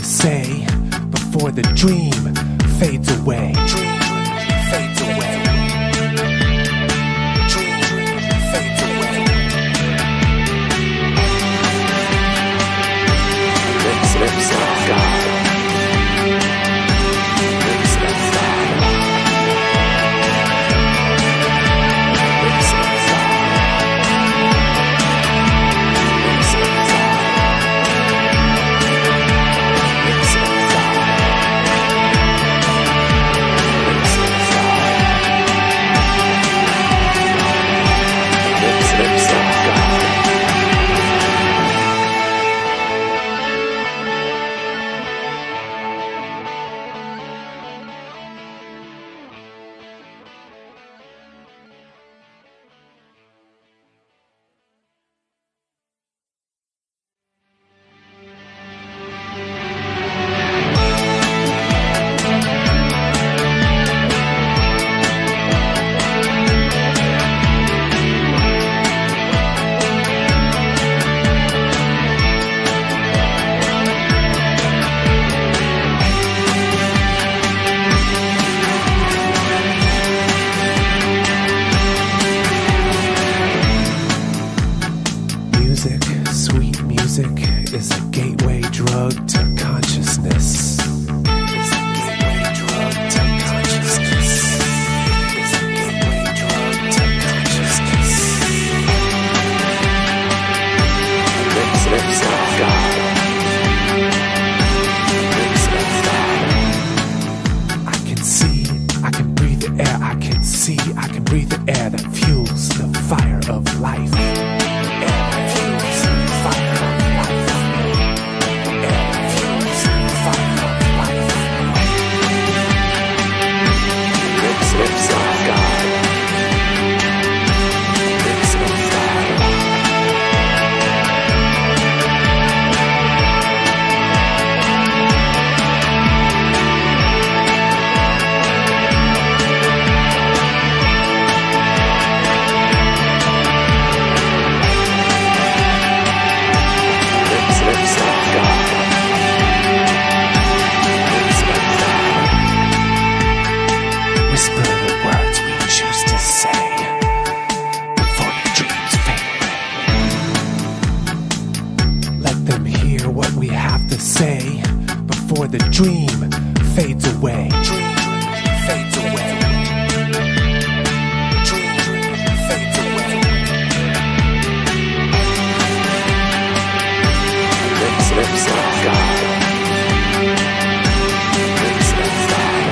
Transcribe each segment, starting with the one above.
to say before the dream fades away. Dream fades away. Dream fades away. Lips of God. Lips of God. Lips of God. Lips of God. Lips of God. Lips of God. Lips of God. Music, sweet music, is a gateway drug to consciousness. Is a gateway drug to consciousness. Is a gateway drug to consciousness. Lips of God. Lips of God. I can see, I can breathe the air. I can see, I can breathe the air that fuels the fire of life. Lips of God. Lips of God. Lips of God. Lips of God. Whisper the words we choose to say before the dreams fade away. Let them hear what we have to say before the dream fades away. Dream fades away. Dream fades away. Lips of God. Lips of God.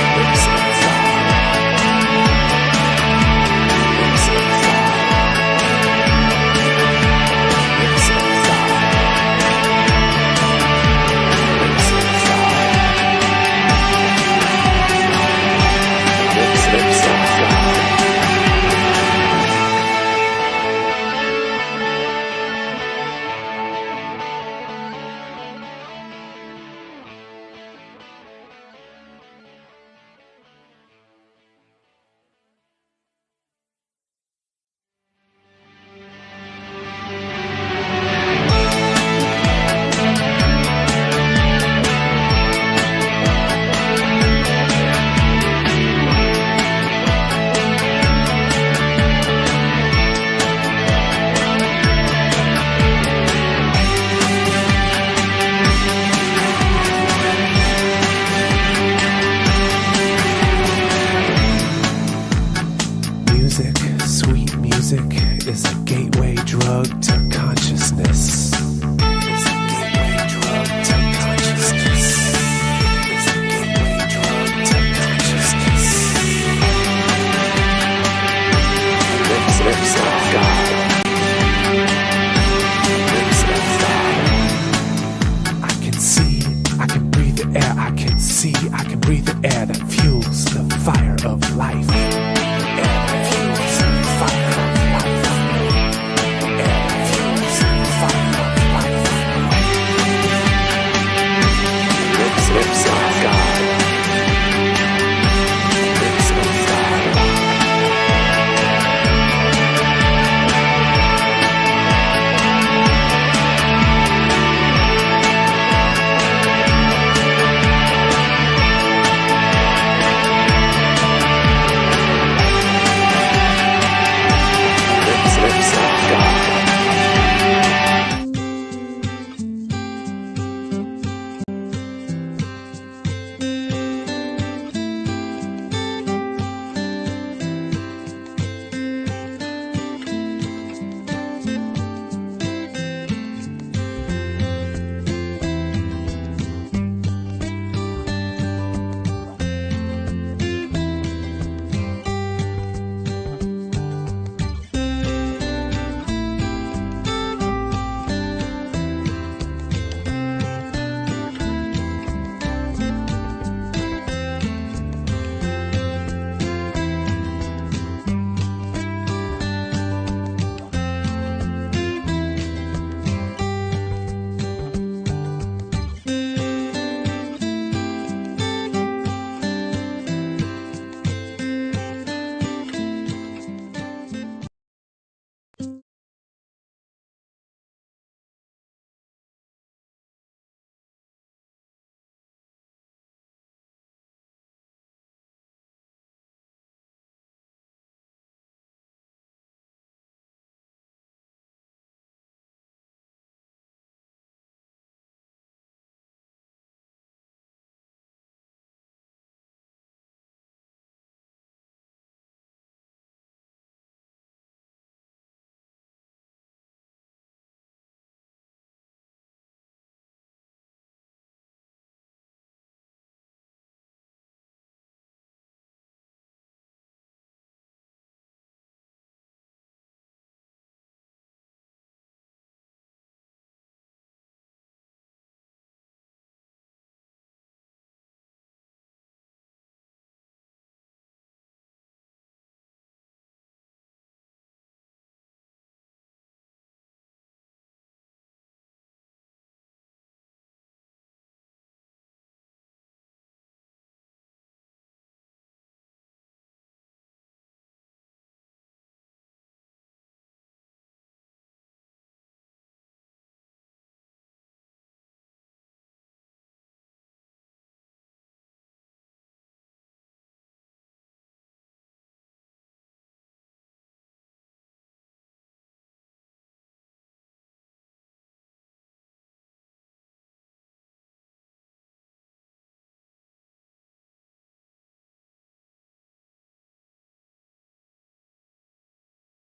Lips of God. Lips of God. Lips of God. Lips of God. Lips of God. Music, sweet music, is a gateway drug to consciousness. Is a gateway drug to consciousness. Is a gateway drug to consciousness. Lips of God. Lips of God. I can see, I can breathe the air. I can see, I can breathe the air that fuels the fire of life.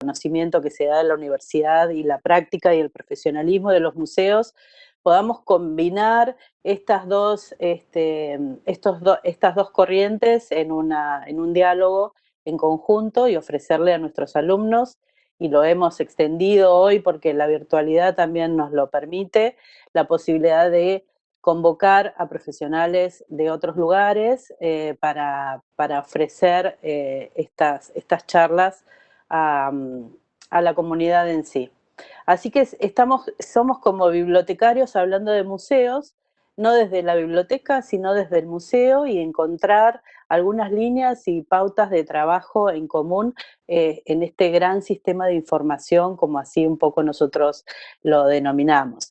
conocimiento que se da en la universidad y la práctica y el profesionalismo de los museos, podamos combinar estas dos corrientes en un diálogo en conjunto y ofrecerle a nuestros alumnos, y lo hemos extendido hoy porque la virtualidad también nos lo permite, la posibilidad de convocar a profesionales de otros lugares para ofrecer estas charlas a, a la comunidad en sí. Así que somos como bibliotecarios hablando de museos, no desde la biblioteca, sino desde el museo, y encontrar algunas líneas y pautas de trabajo en común en este gran sistema de información, como así un poco nosotros lo denominamos.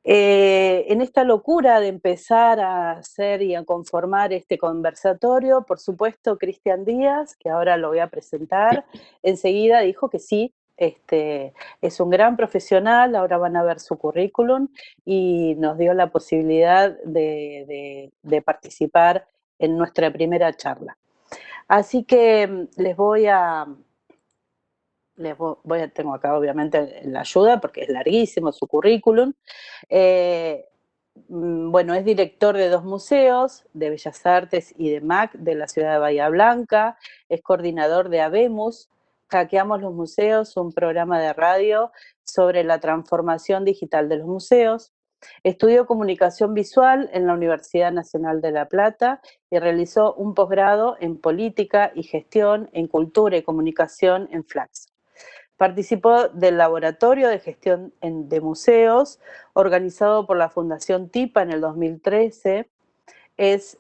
En esta locura de empezar a hacer y a conformar este conversatorio, por supuesto, Cristian Díaz, que ahora lo voy a presentar, enseguida dijo que sí, es un gran profesional, ahora van a ver su currículum, y nos dio la posibilidad de participar en nuestra primera charla. Así que tengo acá obviamente la ayuda porque es larguísimo su currículum. Bueno, es director de 2 museos, de Bellas Artes y de MAC de la ciudad de Bahía Blanca, es coordinador de Habemos, Hackeamos los Museos, un programa de radio sobre la transformación digital de los museos. Estudió comunicación visual en la Universidad Nacional de La Plata y realizó un posgrado en política y gestión en cultura y comunicación en Flaxo. Participó del Laboratorio de Gestión de Museos, organizado por la Fundación TIPA en el 2013. Es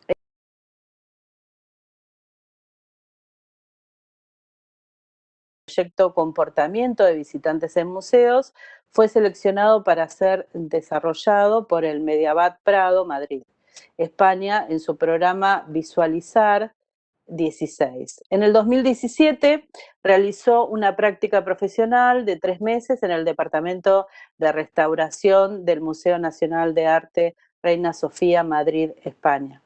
proyecto Comportamiento de Visitantes en Museos, fue seleccionado para ser desarrollado por el Mediabat Prado Madrid, España, en su programa Visualizar 16. En el 2017 realizó una práctica profesional de 3 meses en el Departamento de Restauración del Museo Nacional de Arte Reina Sofía, Madrid, España.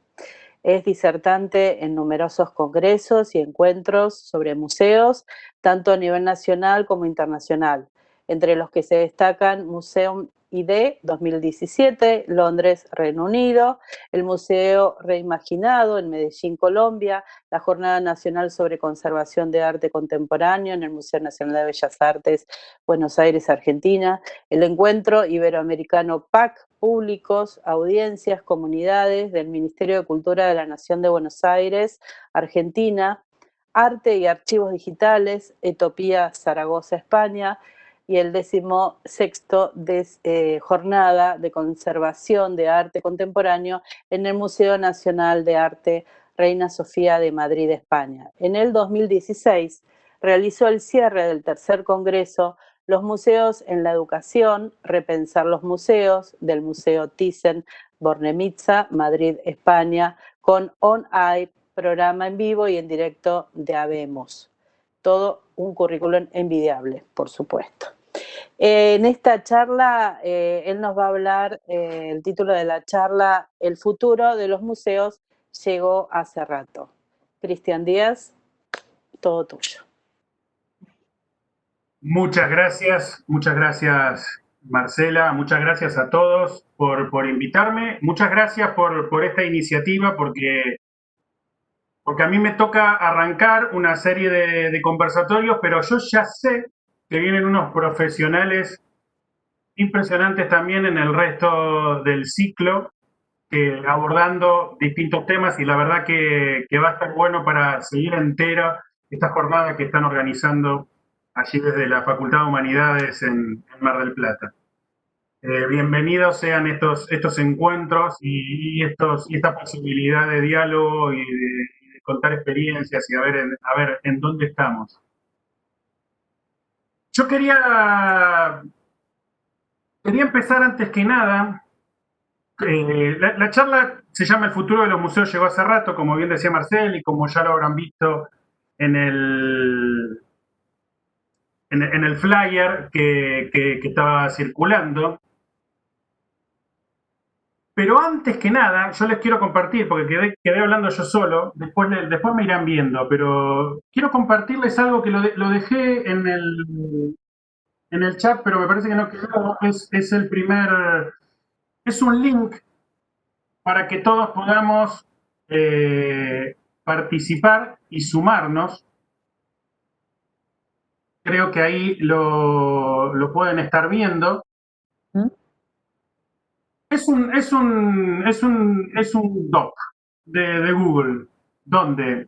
Es disertante en numerosos congresos y encuentros sobre museos, tanto a nivel nacional como internacional, entre los que se destacan Museum ID 2017, Londres, Reino Unido, el Museo Reimaginado en Medellín, Colombia, la Jornada Nacional sobre Conservación de Arte Contemporáneo en el Museo Nacional de Bellas Artes, Buenos Aires, Argentina, el Encuentro Iberoamericano PAC, públicos, audiencias, comunidades del Ministerio de Cultura de la Nación de Buenos Aires, Argentina, Arte y Archivos Digitales, Etopía, Zaragoza, España, y el 16ª Jornada de Conservación de Arte Contemporáneo en el Museo Nacional de Arte Reina Sofía de Madrid, España. En el 2016 realizó el cierre del tercer congreso Los museos en la educación, repensar los museos, del Museo Thyssen-Bornemisza, Madrid, España, con On Air, programa en vivo y en directo de Habemos. Todo un currículum envidiable, por supuesto. En esta charla, él nos va a hablar, el título de la charla, El futuro de los museos llegó hace rato. Cristian Díaz, todo tuyo. Muchas gracias Marcela, muchas gracias a todos por invitarme, muchas gracias por esta iniciativa, porque a mí me toca arrancar una serie de conversatorios, pero yo ya sé que vienen unos profesionales impresionantes también en el resto del ciclo, abordando distintos temas, y la verdad que va a estar bueno para seguir entera esta jornada que están organizando allí desde la Facultad de Humanidades en Mar del Plata. Bienvenidos sean estos encuentros y esta posibilidad de diálogo y de contar experiencias y a ver en dónde estamos. Yo quería empezar antes que nada. La charla se llama El futuro de los museos llegó hace rato, como bien decía Marcel, y como ya lo habrán visto en el flyer que estaba circulando. Pero antes que nada, yo les quiero compartir, porque quedé hablando yo solo, después me irán viendo, pero quiero compartirles algo que lo dejé en el chat, pero me parece que no quedó. Es el primer, es un link para que todos podamos participar y sumarnos. Creo que ahí lo pueden estar viendo. Es un doc de Google, donde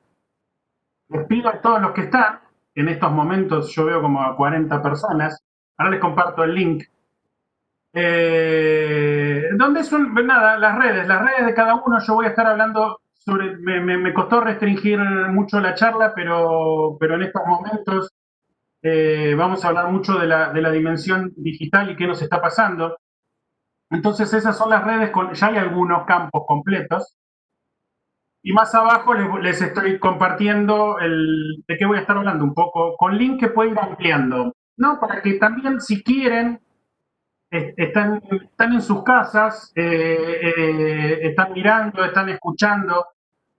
les pido a todos los que están, en estos momentos yo veo como a 40 personas, ahora les comparto el link, donde son, nada, las redes de cada uno. Yo voy a estar hablando sobre, me costó restringir mucho la charla, pero en estos momentos vamos a hablar mucho de la dimensión digital y qué nos está pasando. Entonces esas son las redes, ya hay algunos campos completos. Y más abajo les estoy compartiendo de qué voy a estar hablando un poco, con link que pueden ir ampliando, ¿no? Para que también, si quieren, están en sus casas, están mirando, están escuchando.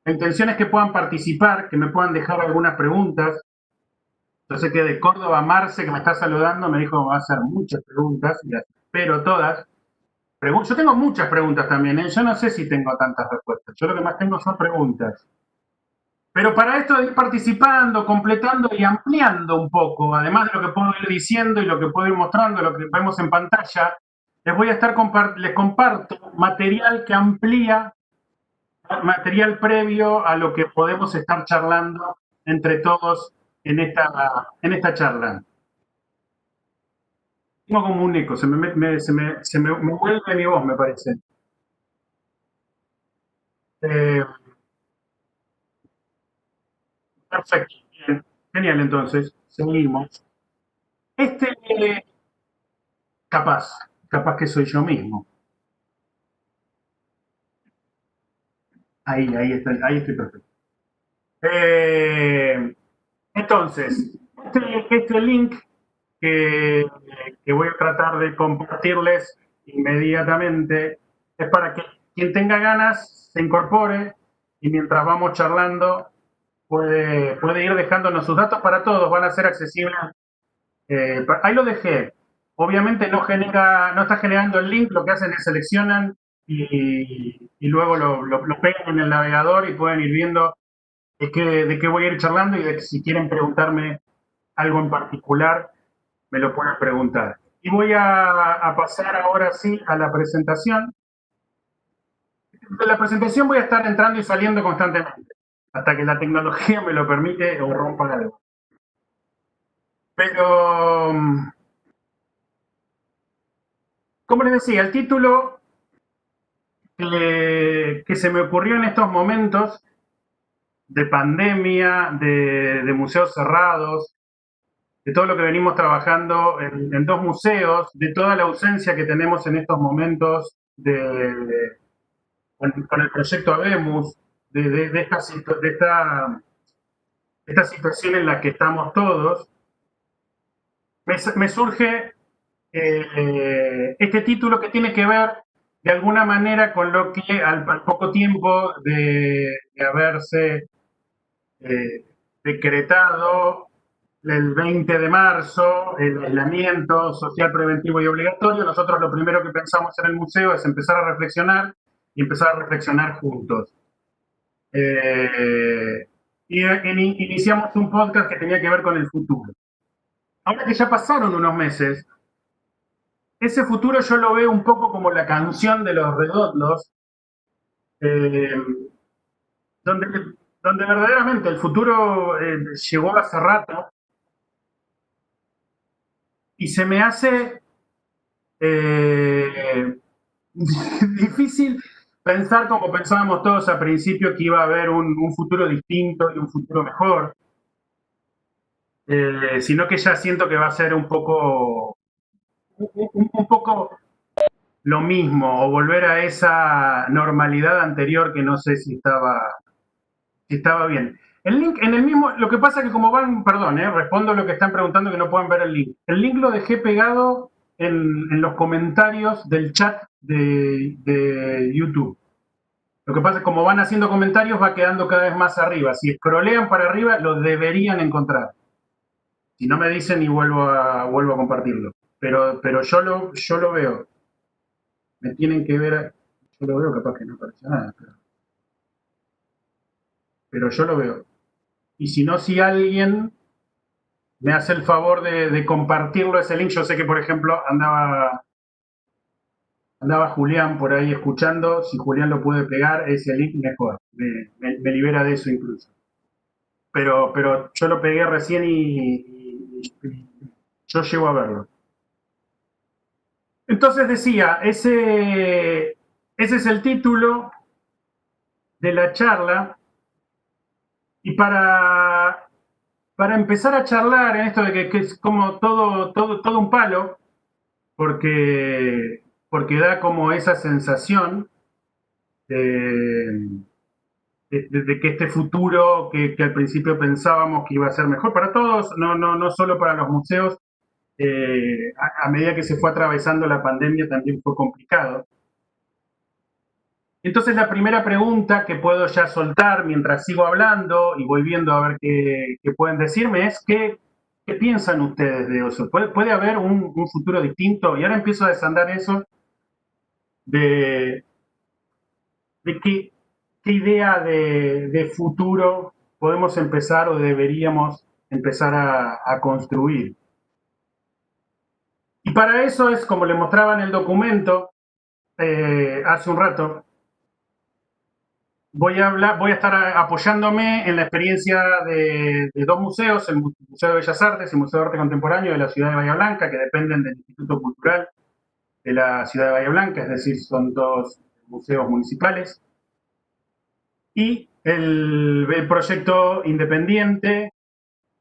La intención es que puedan participar, que me puedan dejar algunas preguntas. Yo sé que de Córdoba, Marce, que me está saludando, me dijo que va a hacer muchas preguntas, y las espero todas. Yo tengo muchas preguntas también, ¿eh? Yo no sé si tengo tantas respuestas. Yo lo que más tengo son preguntas. Pero para esto de ir participando, completando y ampliando un poco, además de lo que puedo ir diciendo y lo que puedo ir mostrando, lo que vemos en pantalla, les comparto material que amplía, material previo a lo que podemos estar charlando entre todos en esta charla. Tengo como un eco, se me vuelve mi voz, me parece. Perfecto, bien. Genial, entonces, seguimos. Capaz que soy yo mismo. Ahí estoy perfecto. Entonces, este link que voy a tratar de compartirles inmediatamente es para que quien tenga ganas se incorpore y mientras vamos charlando puede ir dejándonos sus datos. Para todos van a ser accesibles. Ahí lo dejé. Obviamente no está generando el link, lo que hacen es seleccionan y luego lo pegan en el navegador y pueden ir viendo de qué voy a ir charlando y de que si quieren preguntarme algo en particular, me lo pueden preguntar. Y voy a pasar ahora sí a la presentación. De la presentación voy a estar entrando y saliendo constantemente, hasta que la tecnología me lo permite o rompa algo. Pero, como les decía, el título que se me ocurrió en estos momentos de pandemia, de museos cerrados, de todo lo que venimos trabajando en dos museos, de toda la ausencia que tenemos en estos momentos con el proyecto Habemus, de esta situación en la que estamos todos, me surge este título que tiene que ver de alguna manera con lo que al poco tiempo de haberse decretado el 20 de marzo el aislamiento social preventivo y obligatorio, nosotros lo primero que pensamos en el museo es empezar a reflexionar y empezar a reflexionar juntos. Iniciamos un podcast que tenía que ver con el futuro. Ahora que ya pasaron unos meses, ese futuro yo lo veo un poco como la canción de los Redondos, donde verdaderamente el futuro llegó hace rato y se me hace difícil pensar como pensábamos todos al principio que iba a haber un futuro distinto y un futuro mejor, sino que ya siento que va a ser un poco lo mismo o volver a esa normalidad anterior que no sé si estaba bien. El link en el mismo, lo que pasa es que como van, perdón, respondo lo que están preguntando que no pueden ver el link. El link lo dejé pegado en los comentarios del chat de YouTube. Lo que pasa es que como van haciendo comentarios va quedando cada vez más arriba. Si scrollean para arriba, lo deberían encontrar. Si no me dicen y vuelvo a compartirlo. Pero yo lo veo. Me tienen que ver. Yo lo veo, capaz que no aparece nada. Pero yo lo veo. Y si no, si alguien me hace el favor de compartirlo ese link, yo sé que, por ejemplo, andaba Julián por ahí escuchando. Si Julián lo puede pegar, ese link mejor. Me libera de eso incluso. Pero yo lo pegué recién y yo llego a verlo. Entonces decía, ese es el título de la charla. Y para empezar a charlar en esto de que es como todo un palo, porque da como esa sensación de que este futuro que al principio pensábamos que iba a ser mejor para todos, no solo para los museos, a medida que se fue atravesando la pandemia también fue complicado. Entonces la primera pregunta que puedo ya soltar mientras sigo hablando y voy viendo a ver qué pueden decirme es ¿qué piensan ustedes de eso? ¿Puede haber un futuro distinto? Y ahora empiezo a desandar eso de qué idea de futuro podemos empezar o deberíamos empezar a construir. Y para eso es, como le mostraba en el documento hace un rato, voy a estar apoyándome en la experiencia de dos museos, el Museo de Bellas Artes y el Museo de Arte Contemporáneo de la ciudad de Bahía Blanca, que dependen del Instituto Cultural de la ciudad de Bahía Blanca, es decir, son dos museos municipales. Y el proyecto independiente,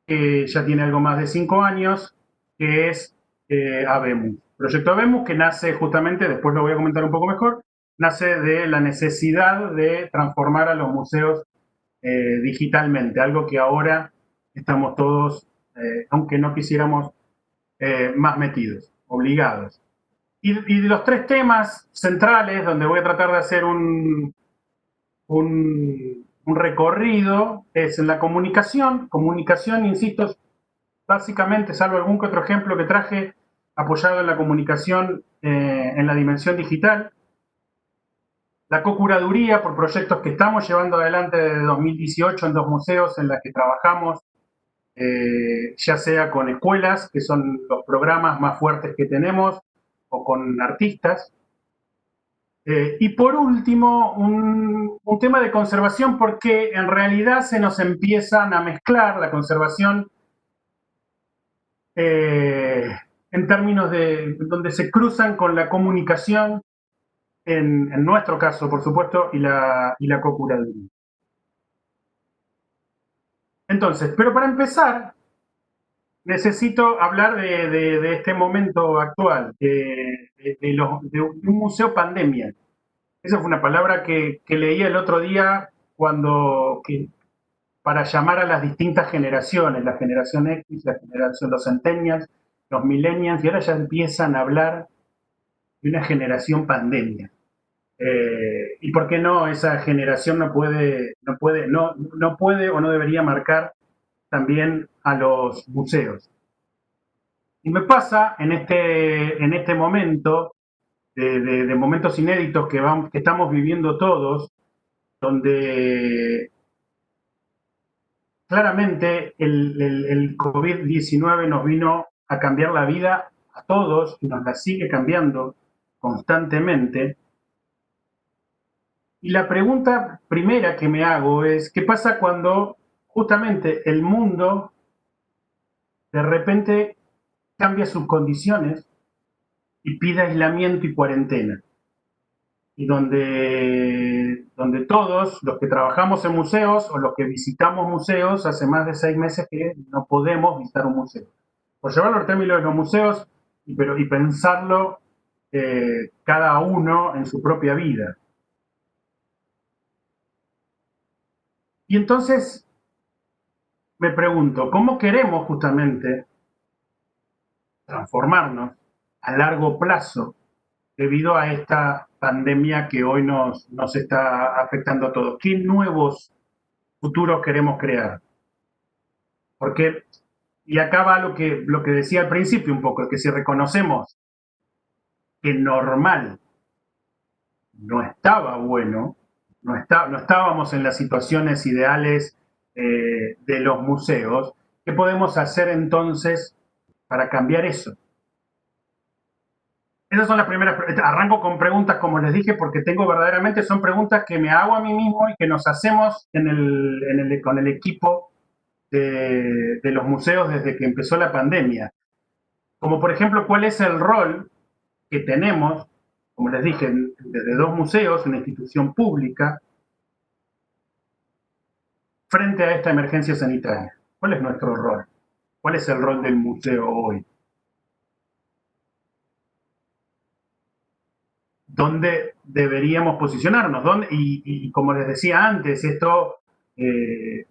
que ya tiene algo más de 5 años, que es Habemus. Proyecto Habemus, que nace justamente, después lo voy a comentar un poco mejor, nace de la necesidad de transformar a los museos digitalmente, algo que ahora estamos todos, aunque no quisiéramos, más metidos, obligados. Y de los tres temas centrales, donde voy a tratar de hacer un recorrido, es en la comunicación, insisto, básicamente, salvo algún que otro ejemplo que traje, apoyado en la comunicación en la dimensión digital, la co-curaduría por proyectos que estamos llevando adelante desde 2018 en dos museos en los que trabajamos, ya sea con escuelas, que son los programas más fuertes que tenemos, o con artistas. Y por último, un tema de conservación, porque en realidad se nos empiezan a mezclar la conservación en términos de donde se cruzan con la comunicación, en nuestro caso, por supuesto, y la co-curaduría. Entonces, pero para empezar, necesito hablar de este momento actual, de un museo pandemia. Esa fue una palabra que leí el otro día para llamar a las distintas generaciones, la generación X, la generación, los centennials, los millennials, y ahora ya empiezan a hablar de una generación pandemia. ¿Y por qué no esa generación no puede o no debería marcar también a los museos? Y me pasa en este momento, de momentos inéditos que estamos viviendo todos, donde claramente el COVID-19 nos vino a cambiar la vida a todos y nos la sigue cambiando constantemente. Y la pregunta primera que me hago es, ¿qué pasa cuando justamente el mundo de repente cambia sus condiciones y pide aislamiento y cuarentena? Y donde todos los que trabajamos en museos o los que visitamos museos, hace más de 6 meses que no podemos visitar un museo. Por llevarlo al término de los museos y pensarlo cada uno en su propia vida. Y entonces me pregunto, ¿cómo queremos justamente transformarnos a largo plazo debido a esta pandemia que hoy nos está afectando a todos. ¿Qué nuevos futuros queremos crear? Porque, y acá va lo que decía al principio un poco, que si reconocemos que normal no estaba bueno, no estábamos en las situaciones ideales de los museos, ¿qué podemos hacer entonces para cambiar eso? Esas son las primeras. Arranco con preguntas, como les dije, porque tengo verdaderamente, son preguntas que me hago a mí mismo y que nos hacemos con el equipo de los museos desde que empezó la pandemia. Como por ejemplo, ¿cuál es el rol que tenemos, como les dije, desde dos museos, una institución pública, frente a esta emergencia sanitaria? ¿Cuál es nuestro rol? ¿Cuál es el rol del museo hoy? ¿Dónde deberíamos posicionarnos? Y como les decía antes, esto se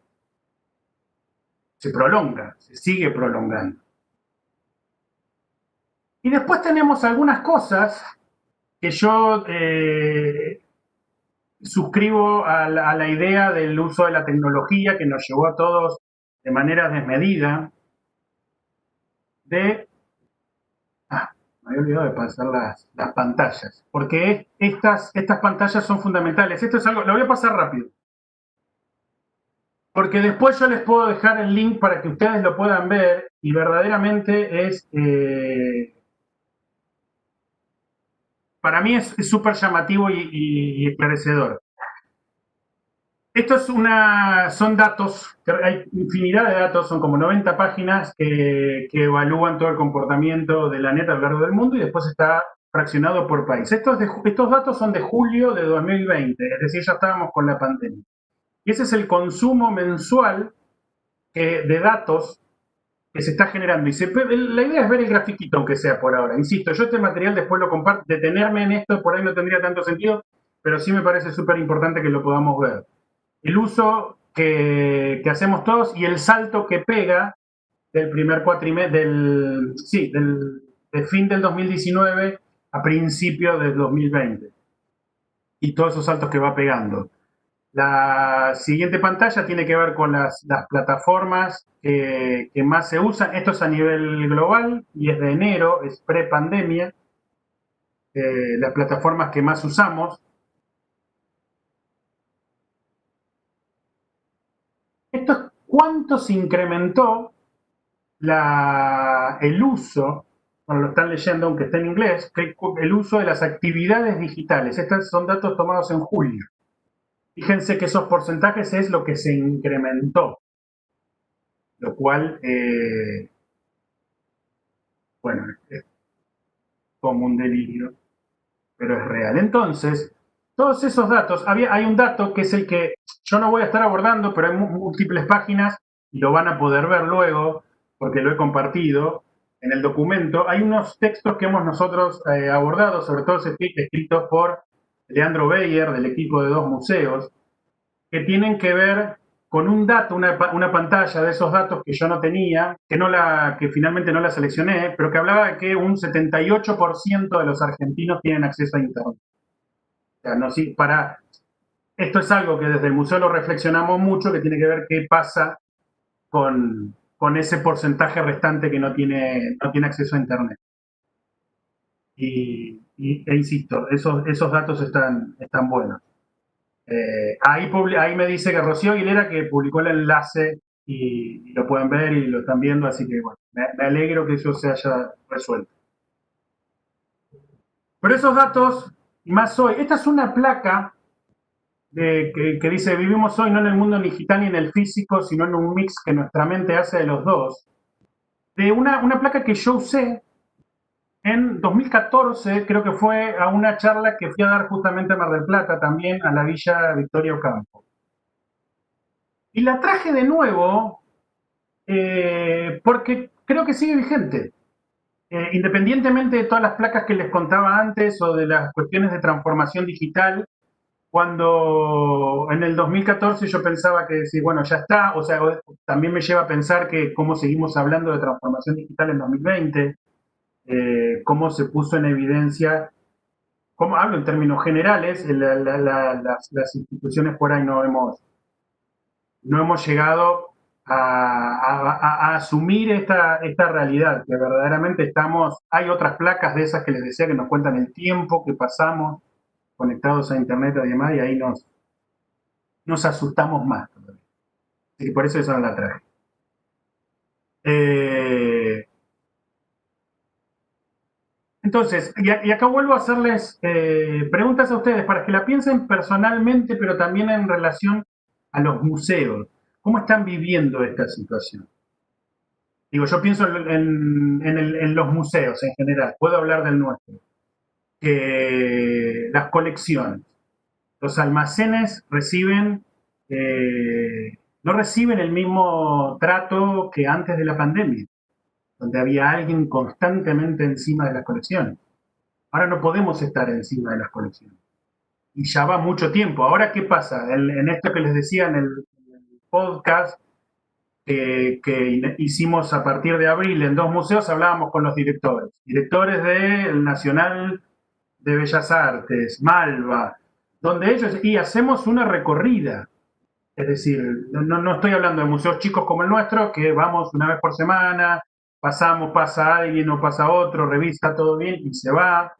prolonga, se sigue prolongando. Y después tenemos algunas cosas que yo suscribo a la idea del uso de la tecnología que nos llevó a todos de manera desmedida me había olvidado de pasar las pantallas, porque estas pantallas son fundamentales. Esto es algo, lo voy a pasar rápido, porque después yo les puedo dejar el link para que ustedes lo puedan ver y verdaderamente es, para mí es súper llamativo y esclarecedor. Esto son datos, hay infinidad de datos, son como 90 páginas que evalúan todo el comportamiento de la neta a lo largo del mundo y después está fraccionado por país. Estos datos son de julio de 2020, es decir, ya estábamos con la pandemia. Y ese es el consumo mensual de datos que se está generando. Y la idea es ver el grafiquito, aunque sea por ahora. Insisto, yo este material después lo comparto, detenerme en esto por ahí no tendría tanto sentido, pero sí me parece súper importante que lo podamos ver. El uso que hacemos todos y el salto que pega del primer cuatrimestre, del fin del 2019 a principio del 2020. Y todos esos saltos que va pegando. La siguiente pantalla tiene que ver con las plataformas que más se usan. Esto es a nivel global y es de enero, es pre-pandemia. Las plataformas que más usamos. Esto es cuánto se incrementó el uso, bueno, lo están leyendo aunque está en inglés, el uso de las actividades digitales. Estos son datos tomados en julio. Fíjense que esos porcentajes es lo que se incrementó, lo cual, bueno, es como un delirio, pero es real. Entonces, todos esos datos, hay un dato que es el que yo no voy a estar abordando, pero hay múltiples páginas y lo van a poder ver luego, porque lo he compartido en el documento. Hay unos textos que hemos nosotros abordado, sobre todo escritos por Leandro Beyer, del equipo de dos museos, que tienen que ver con un dato, una pantalla de esos datos que yo no tenía, que finalmente no la seleccioné, pero que hablaba de que un 78% de los argentinos tienen acceso a Internet. O sea, no, sí, esto es algo que desde el museo lo reflexionamos mucho, que tiene que ver qué pasa con ese porcentaje restante que no tiene acceso a Internet. E insisto, esos datos están buenos. Ahí me dice que Rocío Aguilera que publicó el enlace y lo pueden ver y lo están viendo, así que bueno, me alegro que eso se haya resuelto. Pero esos datos, y más hoy, esta es una placa que dice, vivimos hoy no en el mundo digital ni en el físico, sino en un mix que nuestra mente hace de los dos, de una placa que yo usé en 2014, creo que fue a una charla que fui a dar justamente a Mar del Plata, también a la Villa Victoria Ocampo. Y la traje de nuevo porque creo que sigue vigente. Independientemente de todas las placas que les contaba antes o de las cuestiones de transformación digital, cuando en el 2014 yo pensaba que sí, bueno, ya está, o sea, también me lleva a pensar que cómo seguimos hablando de transformación digital en 2020, cómo se puso en evidencia como hablo en términos generales, las instituciones por ahí no hemos llegado a asumir esta realidad, que verdaderamente hay otras placas de esas que les decía que nos cuentan el tiempo que pasamos conectados a internet y demás, y ahí nos asustamos más. Y por eso esa no la traje. Entonces, y acá vuelvo a hacerles preguntas a ustedes para que la piensen personalmente, pero también en relación a los museos. ¿Cómo están viviendo esta situación? Digo, yo pienso en los museos en general, puedo hablar del nuestro, que las colecciones, los almacenes no reciben el mismo trato que antes de la pandemia, donde había alguien constantemente encima de las colecciones. Ahora no podemos estar encima de las colecciones. Y ya va mucho tiempo. Ahora, ¿qué pasa? En esto que les decía en el podcast que hicimos a partir de abril en 2 museos, hablábamos con los directores del Nacional de Bellas Artes, Malva, donde y hacemos una recorrida. Es decir, no estoy hablando de museos chicos como el nuestro, que vamos una vez por semana, pasa alguien o pasa otro, revisa todo bien y se va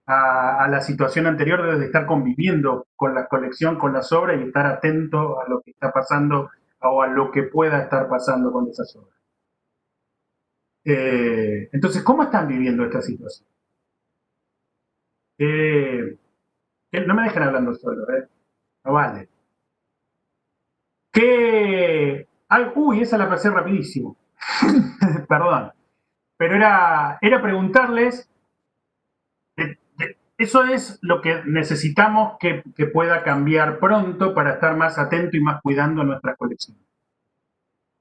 a la situación anterior de estar conviviendo con la colección, con las obras y estar atento a lo que está pasando o a lo que pueda estar pasando con esas obras. Entonces, ¿cómo están viviendo esta situación? No me dejen hablando solo, no vale. Esa la pasé rapidísimo. Perdón. Pero era preguntarles, eso es lo que necesitamos que pueda cambiar pronto para estar más atento y más cuidando nuestras colecciones.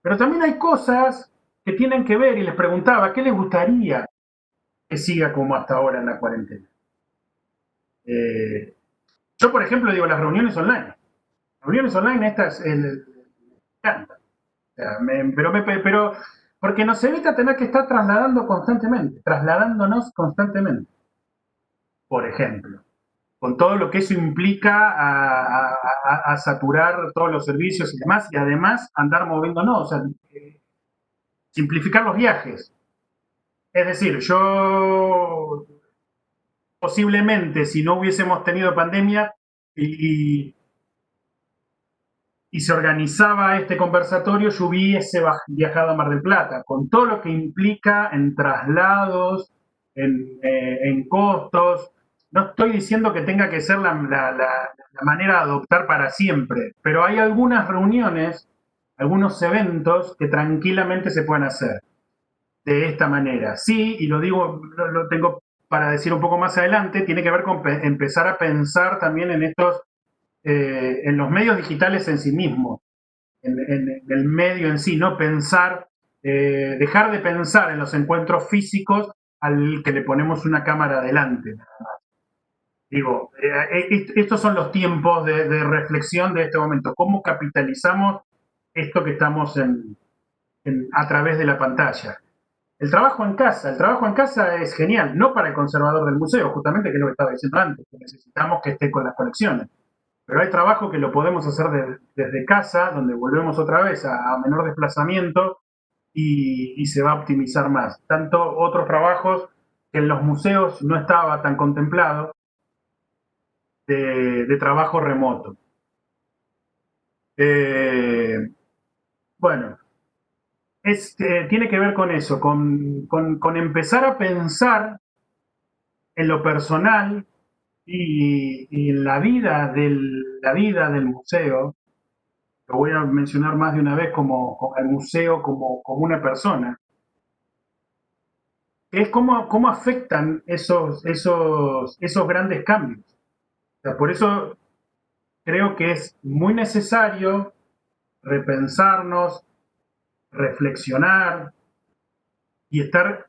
Pero también hay cosas que tienen que ver, y les preguntaba, ¿qué les gustaría que siga como hasta ahora en la cuarentena? Yo, por ejemplo, digo las reuniones online. Reuniones online, estas me encantan. O sea, pero porque nos evita tener que estar trasladándonos constantemente. Por ejemplo, con todo lo que eso implica a saturar todos los servicios y demás, y además andar moviéndonos, o sea, simplificar los viajes. Es decir, yo posiblemente, si no hubiésemos tenido pandemia y se organizaba este conversatorio, yo hubiese viajado a Mar del Plata, con todo lo que implica en traslados, en costos. No estoy diciendo que tenga que ser la manera de adoptar para siempre, pero hay algunas reuniones, algunos eventos que tranquilamente se pueden hacer de esta manera. Sí, y lo digo, lo tengo para decir un poco más adelante, tiene que ver con empezar a pensar también en en los medios digitales en sí mismos, en el medio en sí, no pensar, dejar de pensar en los encuentros físicos al que le ponemos una cámara adelante. Digo, estos son los tiempos de reflexión de este momento. ¿Cómo capitalizamos esto que estamos a través de la pantalla? El trabajo en casa es genial, no para el conservador del museo, justamente, que es lo que estaba diciendo antes, que necesitamos que esté con las colecciones. Pero hay trabajo que lo podemos hacer desde casa, donde volvemos otra vez a menor desplazamiento y se va a optimizar más. Tanto otros trabajos que en los museos no estaba tan contemplado de trabajo remoto. Bueno, tiene que ver con eso, con empezar a pensar en lo personal y en la vida del museo. Lo voy a mencionar más de una vez como el museo como una persona. Es cómo afectan esos grandes cambios. O sea, por eso creo que es muy necesario repensarnos, reflexionar y estar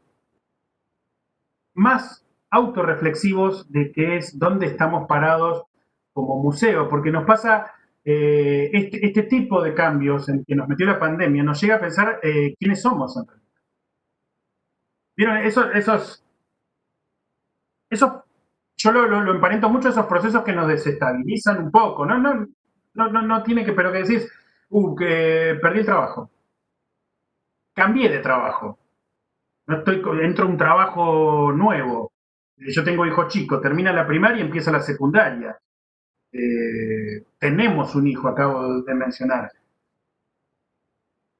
más autorreflexivos de qué es, dónde estamos parados como museo, porque nos pasa este tipo de cambios en que nos metió la pandemia, nos llega a pensar quiénes somos en realidad. ¿Vieron esos yo lo emparento mucho a esos procesos que nos desestabilizan un poco. No tiene que, pero que decís, que perdí el trabajo, cambié de trabajo, entro a un trabajo nuevo. Yo tengo hijos chicos, termina la primaria y empieza la secundaria. Tenemos un hijo, acabo de mencionar.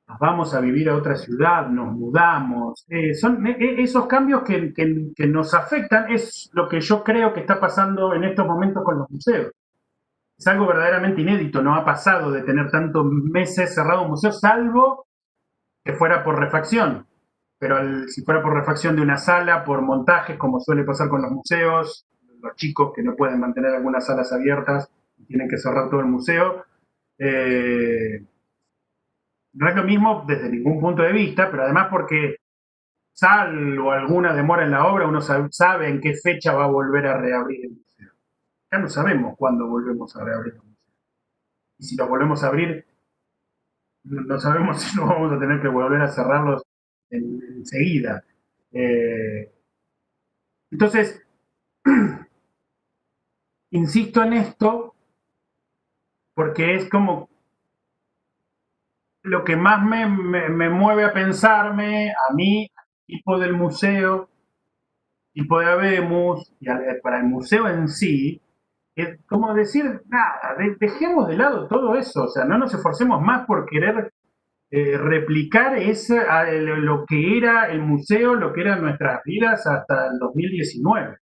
Nos vamos a vivir a otra ciudad, nos mudamos. Son esos cambios que nos afectan, es lo que yo creo que está pasando en estos momentos con los museos. Es algo verdaderamente inédito, no ha pasado de tener tantos meses cerrado un museo, salvo que fuera por refacción. Pero si fuera por refacción de una sala, por montajes, como suele pasar con los museos, los chicos que no pueden mantener algunas salas abiertas y tienen que cerrar todo el museo, no es lo mismo desde ningún punto de vista, pero además porque salvo alguna demora en la obra, uno sabe en qué fecha va a volver a reabrir el museo. Ya no sabemos cuándo volvemos a reabrir el museo. Y si lo volvemos a abrir, no sabemos si no vamos a tener que volver a cerrarlos enseguida. Entonces, insisto en esto porque es como lo que más me mueve a pensarme, a mí, tipo del museo, tipo de Habemos, y para el museo en sí, es como decir, nada, dejemos de lado todo eso, o sea, no nos esforcemos más por querer replicar lo que era el museo, lo que eran nuestras vidas hasta el 2019.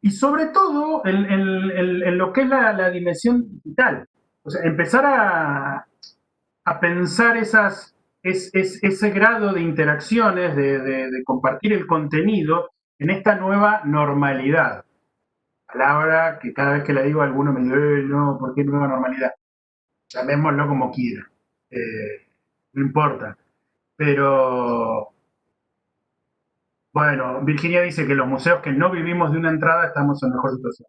Y sobre todo en lo que es la dimensión digital. O sea, empezar a pensar ese grado de interacciones, de compartir el contenido en esta nueva normalidad. Palabra que cada vez que la digo alguno me dice, no, ¿por qué nueva normalidad? Llamémoslo como quiera. No importa. Pero, bueno, Virginia dice que los museos que no vivimos de una entrada estamos en mejor situación.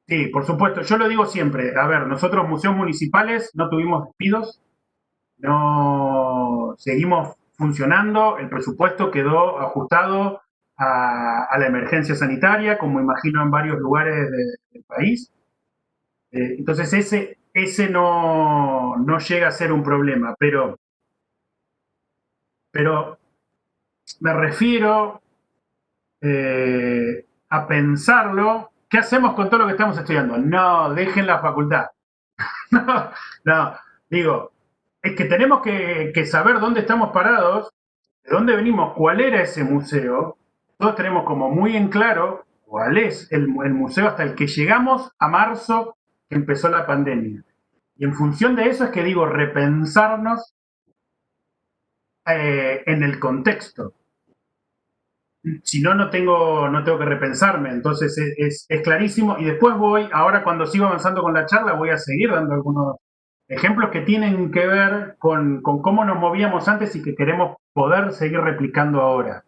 Sí, por supuesto, yo lo digo siempre. A ver, nosotros museos municipales no tuvimos despidos, no seguimos funcionando, el presupuesto quedó ajustado a la emergencia sanitaria, como imagino en varios lugares del país. Entonces ese no llega a ser un problema, pero me refiero a pensarlo. ¿Qué hacemos con todo lo que estamos estudiando? No, dejen la facultad. no, digo, es que tenemos que saber dónde estamos parados, de dónde venimos, cuál era ese museo. Todos tenemos como muy en claro cuál es el museo hasta el que llegamos a marzo, que empezó la pandemia. Y en función de eso es que digo, repensarnos en el contexto. Si no, no tengo que repensarme. Entonces es clarísimo. Y después ahora cuando sigo avanzando con la charla, voy a seguir dando algunos ejemplos que tienen que ver con cómo nos movíamos antes y que queremos poder seguir replicando ahora.